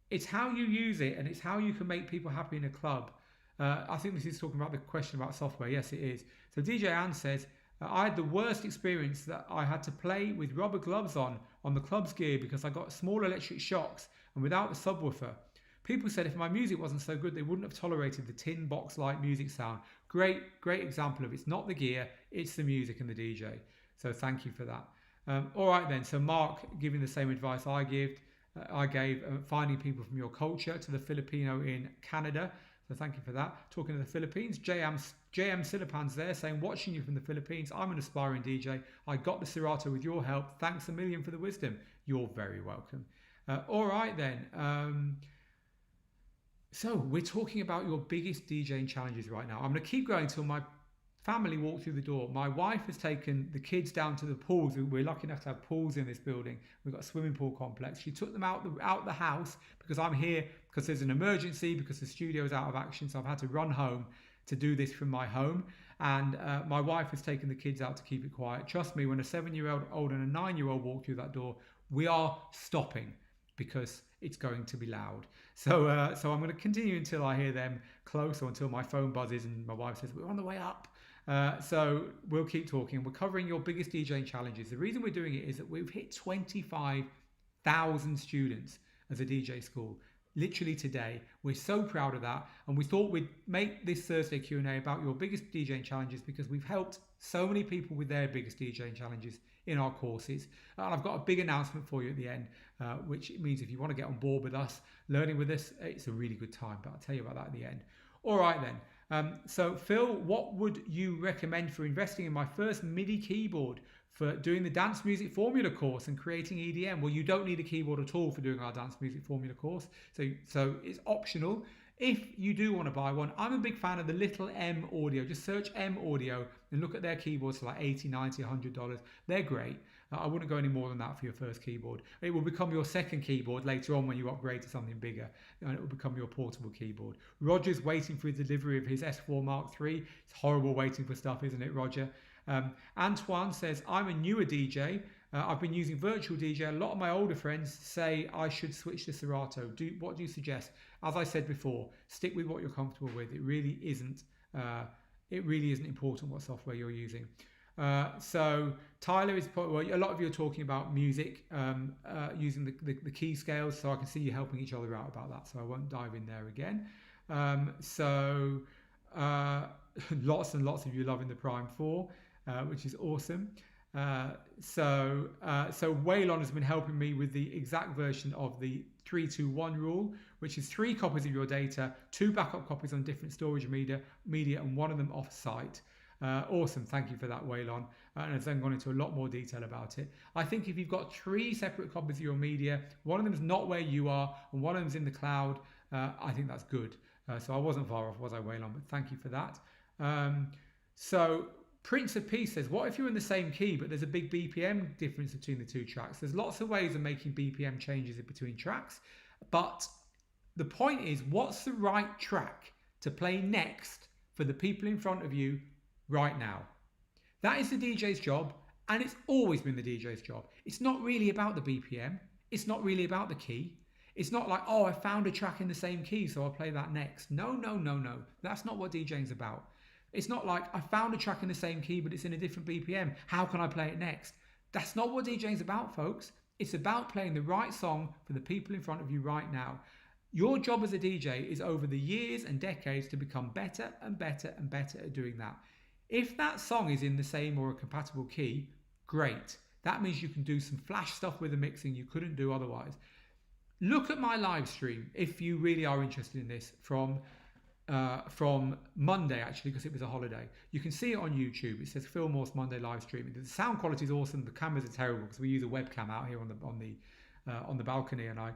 It's how you use it, and it's how you can make people happy in a club. I think this is talking about the question about software. Yes, it is. So DJ Ann says, I had the worst experience that I had to play with rubber gloves on the club's gear because I got small electric shocks and without the subwoofer. People said if my music wasn't so good, they wouldn't have tolerated the tin box-like music sound. Great example of it's not the gear, it's the music and the DJ. So thank you for that. All right then. So Mark giving the same advice I gave, finding people from your culture to the Filipino in Canada. So thank you for that. Talking to the Philippines, JM Silapan's there saying, watching you from the Philippines. I'm an aspiring DJ. I got the Serato with your help. Thanks a million for the wisdom. You're very welcome. All right then. So we're talking about your biggest DJing challenges right now. I'm going to keep going till my family walk through the door. My wife has taken the kids down to the pools. We're lucky enough to have pools in this building. We've got a swimming pool complex. She took them out the house because I'm here because there's an emergency, because the studio is out of action. So I've had to run home to do this from my home. And my wife has taken the kids out to keep it quiet. Trust me, when a 7-year-old and a 9-year-old walk through that door, we are stopping because it's going to be loud. So I'm going to continue until I hear them close, or until my phone buzzes and my wife says, we're on the way up. So we'll keep talking. We're covering your biggest DJing challenges. The reason we're doing it is that we've hit 25,000 students as a DJ school, literally today. We're so proud of that. And we thought we'd make this Thursday Q&A about your biggest DJing challenges because we've helped so many people with their biggest DJing challenges in our courses. And I've got a big announcement for you at the end, which means if you want to get on board with us, learning with us, it's a really good time. But I'll tell you about that at the end. All right then. So Phil, what would you recommend for investing in my first MIDI keyboard for doing the dance music formula course and creating EDM? Well, you don't need a keyboard at all for doing our dance music formula course. So it's optional. If you do want to buy one, I'm a big fan of the Little M Audio. Just search M Audio and look at their keyboards for like $80, $90, $100. They're great. I wouldn't go any more than that for your first keyboard. It will become your second keyboard later on when you upgrade to something bigger, and it will become your portable keyboard. Roger's waiting for his delivery of his S4 Mark III. It's horrible waiting for stuff, isn't it, Roger? Antoine says, I'm a newer DJ. I've been using virtual DJ. A lot of my older friends say I should switch to Serato. What do you suggest? As I said before, stick with what you're comfortable with. It really isn't important what software you're using. So Tyler is a lot of you are talking about music, using the key scales. So I can see you helping each other out about that. So I won't dive in there again. Lots and lots of you loving the Prime 4, which is awesome. So Waylon has been helping me with the exact version of the 3-2-1 rule, which is 3 copies of your data, 2 backup copies on different storage media, and 1 of them off-site. Awesome, thank you for that, Waylon. And I've then gone into a lot more detail about it. I think if you've got 3 separate copies of your media, one of them is not where you are, and one of them is in the cloud, I think that's good. So I wasn't far off, was I, Waylon? But thank you for that. So Prince of Peace says, what if you're in the same key, but there's a big BPM difference between the 2 tracks? There's lots of ways of making BPM changes in between tracks, but the point is, what's the right track to play next for the people in front of you right now? That is the DJ's job, and it's always been the DJ's job. It's not really about the BPM. It's not really about the key. It's not like, oh, I found a track in the same key, so I'll play that next. No. That's not what DJing's about. It's not like I found a track in the same key, but it's in a different BPM. How can I play it next? That's not what DJing's about, folks. It's about playing the right song for the people in front of you right now. Your job as a DJ is over the years and decades to become better and better at doing that. If that song is in the same or a compatible key, great. That means you can do some flash stuff with the mixing you couldn't do otherwise. Look at my live stream if you really are interested in this from Monday, actually, because it was a holiday. You can see it on YouTube. It says Phil Morse Monday live streaming. The sound quality is awesome. The cameras are terrible because we use a webcam out here on the balcony, and I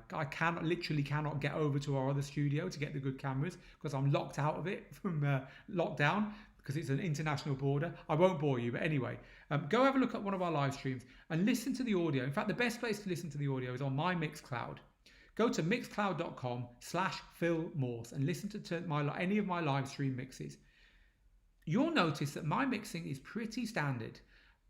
literally cannot get over to our other studio to get the good cameras because I'm locked out of it from lockdown because it's an international border. I won't bore you, but anyway, go have a look at one of our live streams and listen to the audio. In fact, the best place to listen to the audio is on my Mixcloud. Go to mixcloud.com/Phil Morse and listen to any of my live stream mixes. You'll notice that my mixing is pretty standard,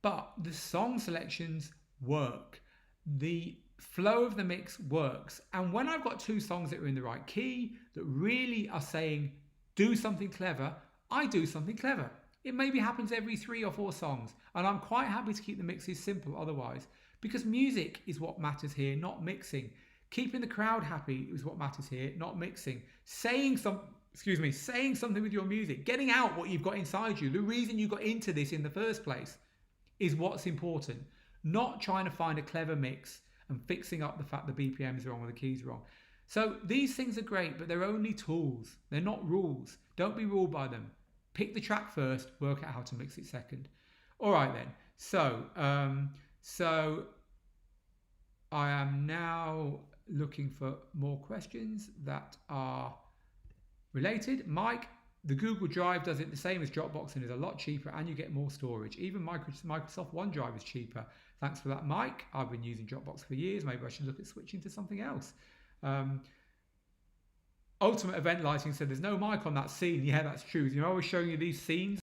but the song selections work. The flow of the mix works. And when I've got two songs that are in the right key, that really are saying, do something clever, I do something clever. It maybe happens every 3 or 4 songs. And I'm quite happy to keep the mixes simple otherwise, because music is what matters here, not mixing. Keeping the crowd happy is what matters here, not mixing. Saying something with your music, getting out what you've got inside you, the reason you got into this in the first place is what's important. Not trying to find a clever mix and fixing up the fact the BPM is wrong or the keys are wrong. So these things are great, but they're only tools. They're not rules. Don't be ruled by them. Pick the track first, work out how to mix it second. All right then. So I am now looking for more questions that are related. Mike, the Google Drive does it the same as Dropbox and is a lot cheaper, and you get more storage. Even Microsoft OneDrive is cheaper. Thanks for that, Mike. I've been using Dropbox for years. Maybe I should look at switching to something else. Ultimate Event Lighting said there's no mic on that scene. Yeah, that's true. You know, I was showing you these scenes.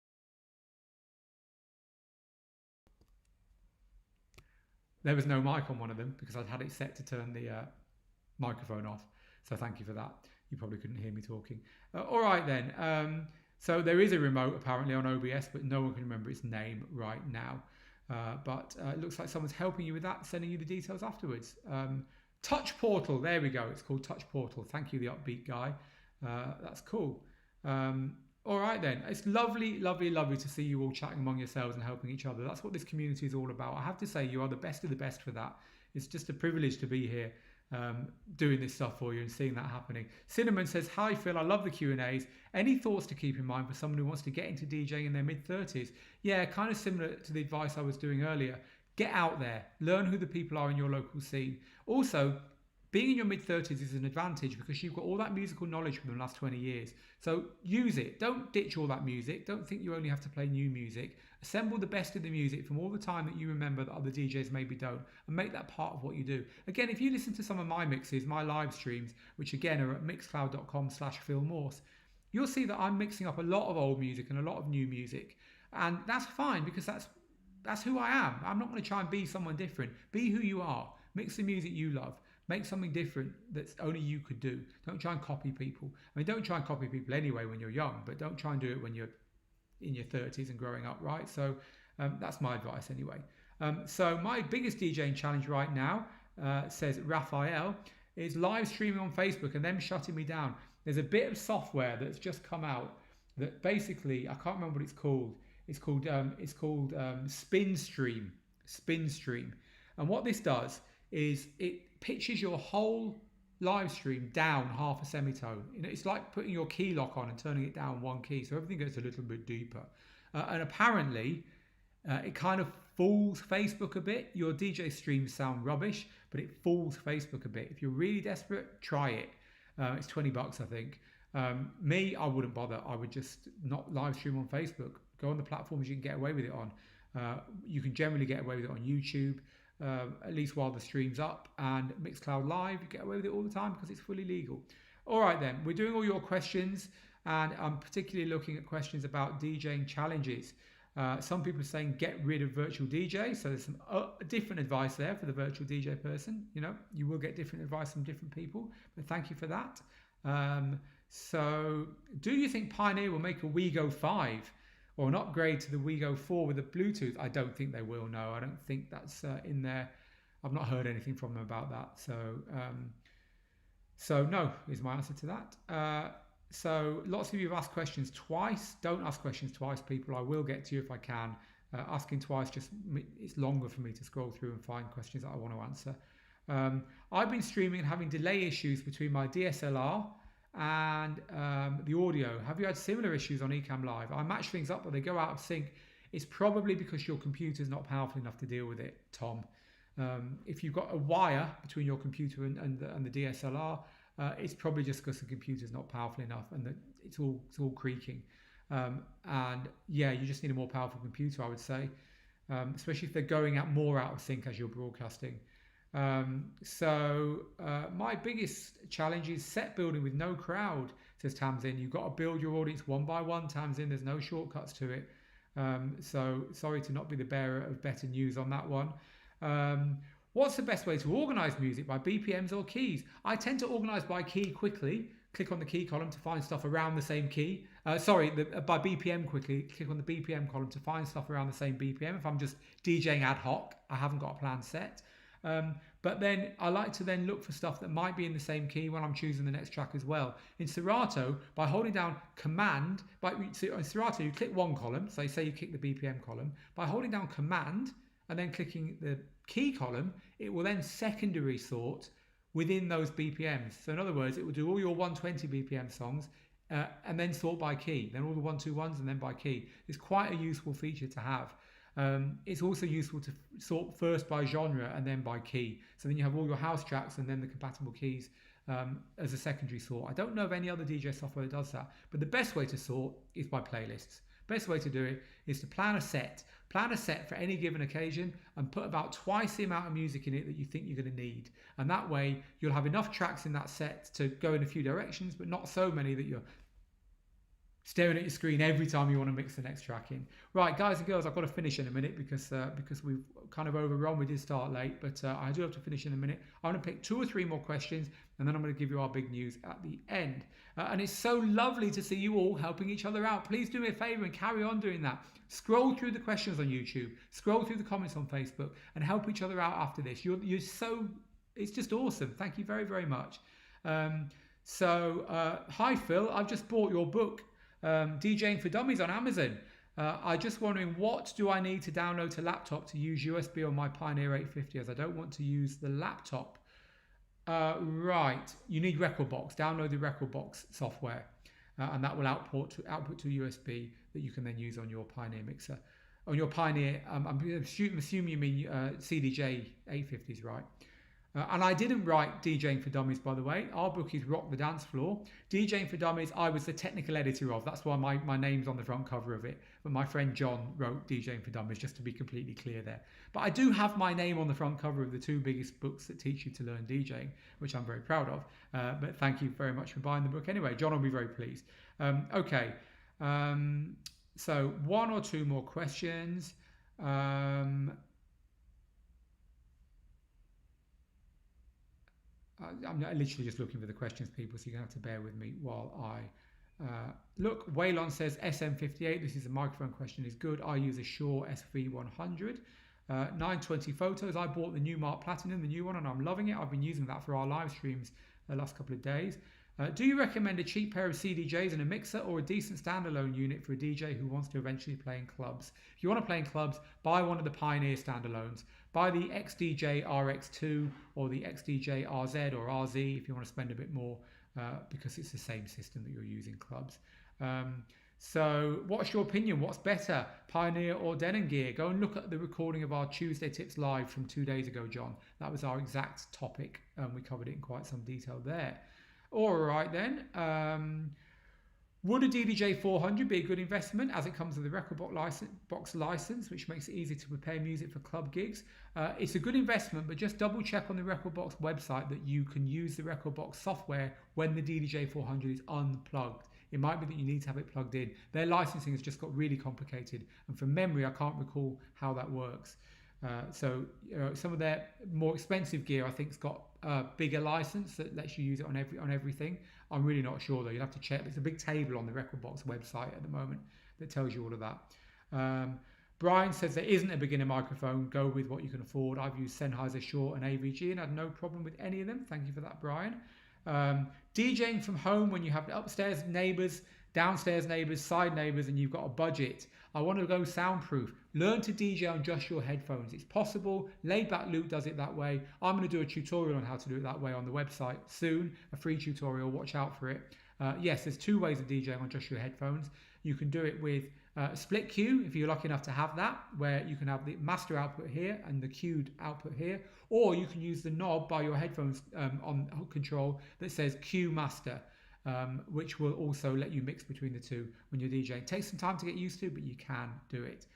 There was no mic on one of them because I'd had it set to turn the microphone off. So thank you for that. You probably couldn't hear me talking. All right then. So there is a remote apparently on OBS, but no one can remember its name right now. But it looks like someone's helping you with that, sending you the details afterwards. Touch Portal, there we go. It's called Touch Portal. Thank you, the upbeat guy. That's cool. All right then. It's lovely, lovely, lovely to see you all chatting among yourselves and helping each other. That's what this community is all about. I have to say, you are the best of the best for that. It's just a privilege to be here doing this stuff for you and seeing that happening. Cinnamon says, hi Phil, I love the Q&As. Any thoughts to keep in mind for someone who wants to get into DJing in their mid-30s? Yeah, kind of similar to the advice I was doing earlier. Get out there, learn who the people are in your local scene. Also, being in your mid-30s is an advantage because you've got all that musical knowledge from the last 20 years. So use it. Don't ditch all that music. Don't think you only have to play new music. Assemble the best of the music from all the time that you remember that other DJs maybe don't, and make that part of what you do. Again, if you listen to some of my mixes, my live streams, which again are at mixcloud.com/Phil Morse, you'll see that I'm mixing up a lot of old music and a lot of new music. And that's fine because that's who I am. I'm not going to try and be someone different. Be who you are. Mix the music you love. Make something different that's only you could do. Don't try and copy people. I mean, don't try and copy people anyway when you're young, but don't try and do it when you're in your 30s and growing up, right? So that's my advice anyway. So my biggest DJing challenge right now, says Raphael, is live streaming on Facebook and them shutting me down. There's a bit of software that's just come out that basically, I can't remember what it's called. It's called SpinStream. SpinStream. And what this does is it pitches your whole live stream down half a semitone. You know, it's like putting your key lock on and turning it down one key, so everything gets a little bit deeper. And apparently, it kind of fools Facebook a bit. Your DJ streams sound rubbish, but it fools Facebook a bit. If you're really desperate, try it. It's $20, I think. Me, I wouldn't bother. I would just not live stream on Facebook. Go on the platforms you can get away with it on. You can generally get away with it on YouTube, at least while the stream's up, and Mixcloud Live, you get away with it all the time because it's fully legal. All right then, we're doing all your questions, and I'm particularly looking at questions about DJing challenges. Some people are saying get rid of virtual DJ, so there's some different advice there for the virtual DJ person. You know, you will get different advice from different people, but thank you for that. So do you think Pioneer will make a WeGo 5 or an upgrade to the WeGo 4 with a Bluetooth? I don't think they will, no. I don't think that's in there. I've not heard anything from them about that. So no is my answer to that. So lots of you have asked questions twice. Don't ask questions twice, people. I will get to you if I can. Asking twice it's longer for me to scroll through and find questions that I want to answer. I've been streaming and having delay issues between my DSLR and the audio. Have you had similar issues on Ecamm Live? I match things up, but they go out of sync. It's probably because your computer's not powerful enough to deal with it, Tom. If you've got a wire between your computer and the DSLR, it's probably just because the computer's not powerful enough and that it's all creaking. And yeah, you just need a more powerful computer, I would say, especially if they're going more out of sync as you're broadcasting. My biggest challenge is set building with no crowd, says Tamsin. You've got to build your audience one by one, Tamsin. There's no shortcuts to it. So sorry to not be the bearer of better news on that one. What's the best way to organize music, by BPMs or keys? I tend to organize by key quickly. Click on the key column to find stuff around the same key. By BPM quickly. Click on the BPM column to find stuff around the same BPM. If I'm just DJing ad hoc, I haven't got a plan set. But then I like to then look for stuff that might be in the same key when I'm choosing the next track as well. In Serato, by holding down Command, in Serato you click one column, so say you click the BPM column. By holding down Command and then clicking the key column, it will then secondary sort within those BPMs. So in other words, it will do all your 120 BPM songs and then sort by key, then all the 121s and then by key. It's quite a useful feature to have. It's also useful to sort first by genre and then by key. So then you have all your house tracks and then the compatible keys as a secondary sort. I don't know of any other DJ software that does that, but the best way to sort is by playlists. Best way to do it is to plan a set for any given occasion and put about twice the amount of music in it that you think you're going to need. And that way you'll have enough tracks in that set to go in a few directions, but not so many that you're staring at your screen every time you want to mix the next track in. Right, guys and girls, I've got to finish in a minute because we've kind of overrun. We did start late, but I do have to finish in a minute. I want to pick 2 or 3 more questions, and then I'm going to give you our big news at the end. And it's so lovely to see you all helping each other out. Please do me a favor and carry on doing that. Scroll through the questions on YouTube, scroll through the comments on Facebook, and help each other out after this. It's just awesome. Thank you very, very much. Hi Phil, I've just bought your book, DJing for Dummies, on Amazon. I'm just wondering, what do I need to download to laptop to use USB on my Pioneer 850, as I don't want to use the laptop? Right, you need Rekordbox. Download the Rekordbox software, and that will output to USB that you can then use on your Pioneer mixer. On your Pioneer, I'm assuming you mean CDJ 850s, right? And I didn't write DJing for Dummies, by the way. Our book is Rock the Dance Floor. DJing for Dummies, I was the technical editor of. That's why my name's on the front cover of it. But my friend John wrote DJing for Dummies, just to be completely clear there. But I do have my name on the front cover of the 2 biggest books that teach you to learn DJing, which I'm very proud of. But thank you very much for buying the book anyway. John will be very pleased. Okay. So 1 or 2 more questions. I'm literally just looking for the questions, people, so you're going to have to bear with me while I look. Waylon says SM58, this is a microphone question, is good. I use a Shure SV100. 920 photos. I bought the new Mark Platinum, the new one, and I'm loving it. I've been using that for our live streams the last couple of days. Do you recommend a cheap pair of CDJs and a mixer, or a decent standalone unit for a DJ who wants to eventually play in clubs? If you want to play in clubs, buy one of the Pioneer standalones. Buy the XDJ RX2 or the XDJ RZ or RZ if you want to spend a bit more, because it's the same system that you'll use in clubs. So what's your opinion? What's better, Pioneer or Denon gear? Go and look at the recording of our Tuesday Tips Live from 2 days ago, John. That was our exact topic, and we covered it in quite some detail there. All right then. Would a DDJ 400 be a good investment, as it comes with a Rekordbox license, which makes it easy to prepare music for club gigs? It's a good investment, but just double check on the Rekordbox website that you can use the Rekordbox software when the DDJ 400 is unplugged. It might be that you need to have it plugged in. Their licensing has just got really complicated, and from memory I can't recall how that works. Some of their more expensive gear I think's got a bigger license that lets you use it on everything. I'm really not sure though. You'll have to check. There's a big table on the Rekordbox website at the moment that tells you all of that. Brian says there isn't a beginner microphone. Go with what you can afford. I've used Sennheiser, Shure and AVG and had no problem with any of them. Thank you for that, Brian. DJing from home when you have upstairs neighbours downstairs neighbors, side neighbors, and you've got a budget. I want to go soundproof. Learn to DJ on just your headphones. It's possible. Laid Back Luke does it that way. I'm going to do a tutorial on how to do it that way on the website soon, a free tutorial. Watch out for it. Yes, there's 2 ways of DJing on just your headphones. You can do it with split cue, if you're lucky enough to have that, where you can have the master output here and the cued output here, or you can use the knob by your headphones on control that says cue master, which will also let you mix between the two when you're DJing. It takes some time to get used to, but you can do it.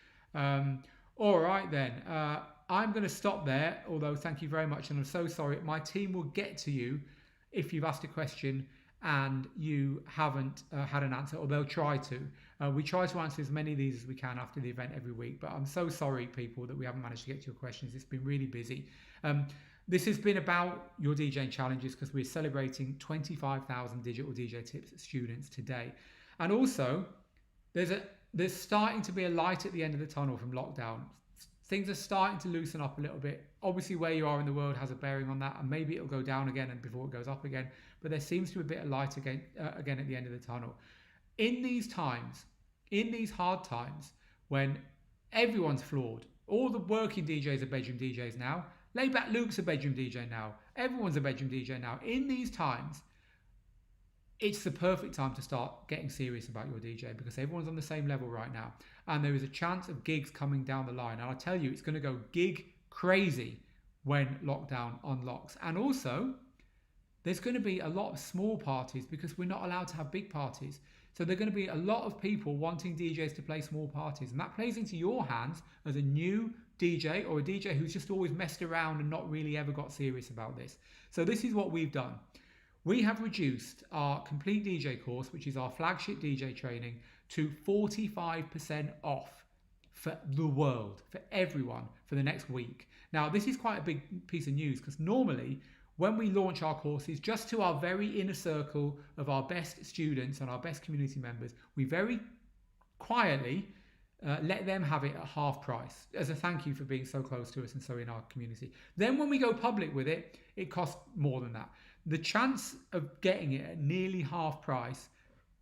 All right then, I'm going to stop there, although thank you very much, and I'm so sorry. My team will get to you if you've asked a question and you haven't had an answer, or they'll try to. We try to answer as many of these as we can after the event every week, but I'm so sorry, people, that we haven't managed to get to your questions. It's been really busy. This has been about your DJing challenges because we're celebrating 25,000 digital DJ tips students today. And also, there's starting to be a light at the end of the tunnel from lockdown. Things are starting to loosen up a little bit. Obviously, where you are in the world has a bearing on that, and maybe it'll go down again and before it goes up again. But there seems to be a bit of light again at the end of the tunnel. In these times, in these hard times, when everyone's flawed, all the working DJs are bedroom DJs now. Laid Back Luke's a bedroom DJ now. Everyone's a bedroom DJ now. In these times, it's the perfect time to start getting serious about your DJ because everyone's on the same level right now. And there is a chance of gigs coming down the line. And I tell you, it's going to go gig crazy when lockdown unlocks. And also, there's going to be a lot of small parties because we're not allowed to have big parties. So there are going to be a lot of people wanting DJs to play small parties. And that plays into your hands as a new DJ or a DJ who's just always messed around and not really ever got serious about this. So this is what we've done. We have reduced our complete DJ course, which is our flagship DJ training, to 45% off for the world, for everyone, for the next week. Now, this is quite a big piece of news because normally when we launch our courses just to our very inner circle of our best students and our best community members, we very quietly let them have it at half price as a thank you for being so close to us and so in our community. Then when we go public with it, it costs more than that. The chance of getting it at nearly half price,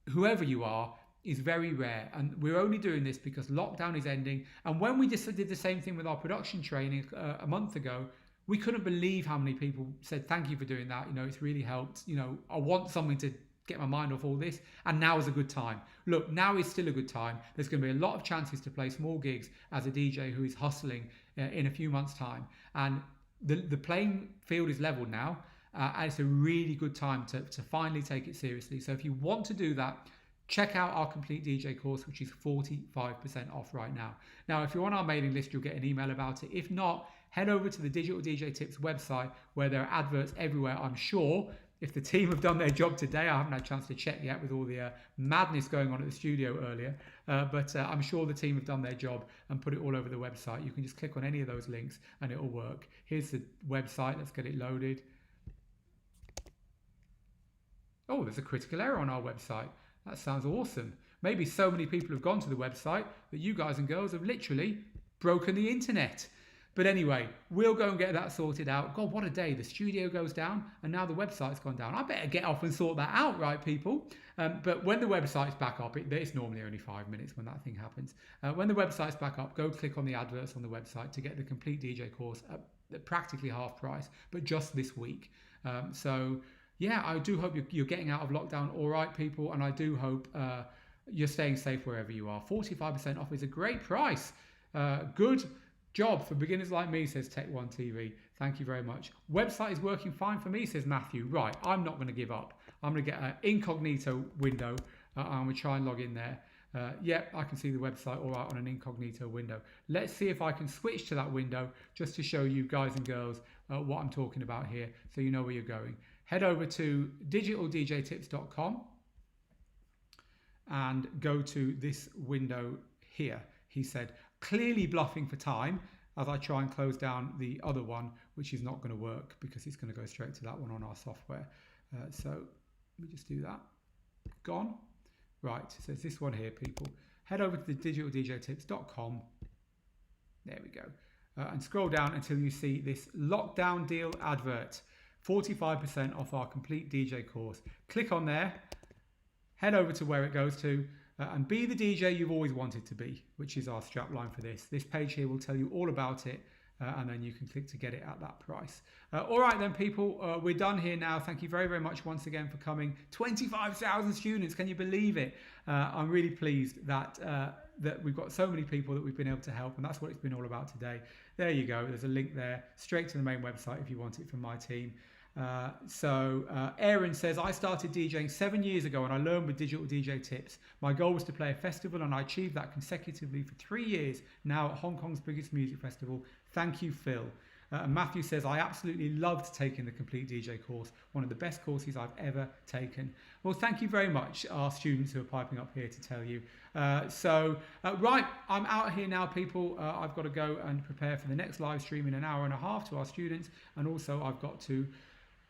whoever you are, is very rare. And we're only doing this because lockdown is ending. And when we just did the same thing with our production training a month ago, we couldn't believe how many people said, thank you for doing that. You know, it's really helped. You know, I want something to get my mind off all this. And now is a good time. Look, now is still a good time. There's going to be a lot of chances to play small gigs as a DJ who is hustling in a few months' time. And the playing field is leveled now. And it's a really good time to finally take it seriously. So if you want to do that, check out our complete DJ course, which is 45% off right now. Now, if you're on our mailing list, you'll get an email about it. If not, head over to the Digital DJ Tips website where there are adverts everywhere. I'm sure if the team have done their job today, I haven't had a chance to check yet with all the madness going on at the studio earlier, but I'm sure the team have done their job and put it all over the website. You can just click on any of those links and it'll work. Here's the website. Let's get it loaded. Oh, there's a critical error on our website. That sounds awesome. Maybe so many people have gone to the website that you guys and girls have literally broken the internet. But anyway, we'll go and get that sorted out. God, what a day. The studio goes down and now the website's gone down. I better get off and sort that out, right, people? But when the website's back up, it's normally only 5 minutes when that thing happens. When the website's back up, go click on the adverts on the website to get the complete DJ course at practically half price, but just this week. Yeah, I do hope you're getting out of lockdown all right, people, and I do hope you're staying safe wherever you are. 45% off is a great price. Good job for beginners like me, says Tech One TV. Thank you very much. Website is working fine for me, says Matthew. Right, I'm not going to give up. I'm going to get an incognito window. I'm going to try and log in there. Yep, I can see the website all right on an incognito window. Let's see if I can switch to that window just to show you guys and girls what I'm talking about here so you know where you're going. Head over to digitaldjtips.com and go to this window here. He said, clearly bluffing for time as I try and close down the other one, which is not going to work because it's going to go straight to that one on our software. So let me just do that. Gone. Right, so it's this one here, people. Head over to the digitaldjtips.com. There we go. And scroll down until you see this lockdown deal advert. 45% off our complete DJ course. Click on there head over to where it goes to and be the DJ you've always wanted to be, which is our strapline for this. This page here will tell you all about it. And then you can click to get it at that price. All right then, people, we're done here now. Thank you very, very much once again for coming. 25,000 students, can you believe it? I'm really pleased that that we've got so many people that we've been able to help, and that's what it's been all about today. There you go, there's a link there, straight to the main website if you want it from my team. Aaron says, I started DJing 7 years ago and I learned with digital DJ tips. My goal was to play a festival and I achieved that consecutively for 3 years now at Hong Kong's biggest music festival. Thank you, Phil. And Matthew says, I absolutely loved taking the complete DJ course, one of the best courses I've ever taken. Well, thank you very much, our students who are piping up here to tell you. Right, I'm out here now, people. I've got to go and prepare for the next live stream in an hour and a half to our students. And also I've got to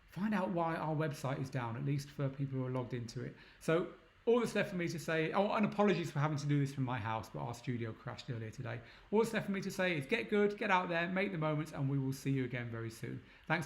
find out why our website is down, at least for people who are logged into it. So all that's left for me to say, oh, and apologies for having to do this from my house, but our studio crashed earlier today. All that's left for me to say is get good, get out there, make the moments, and we will see you again very soon. Thanks.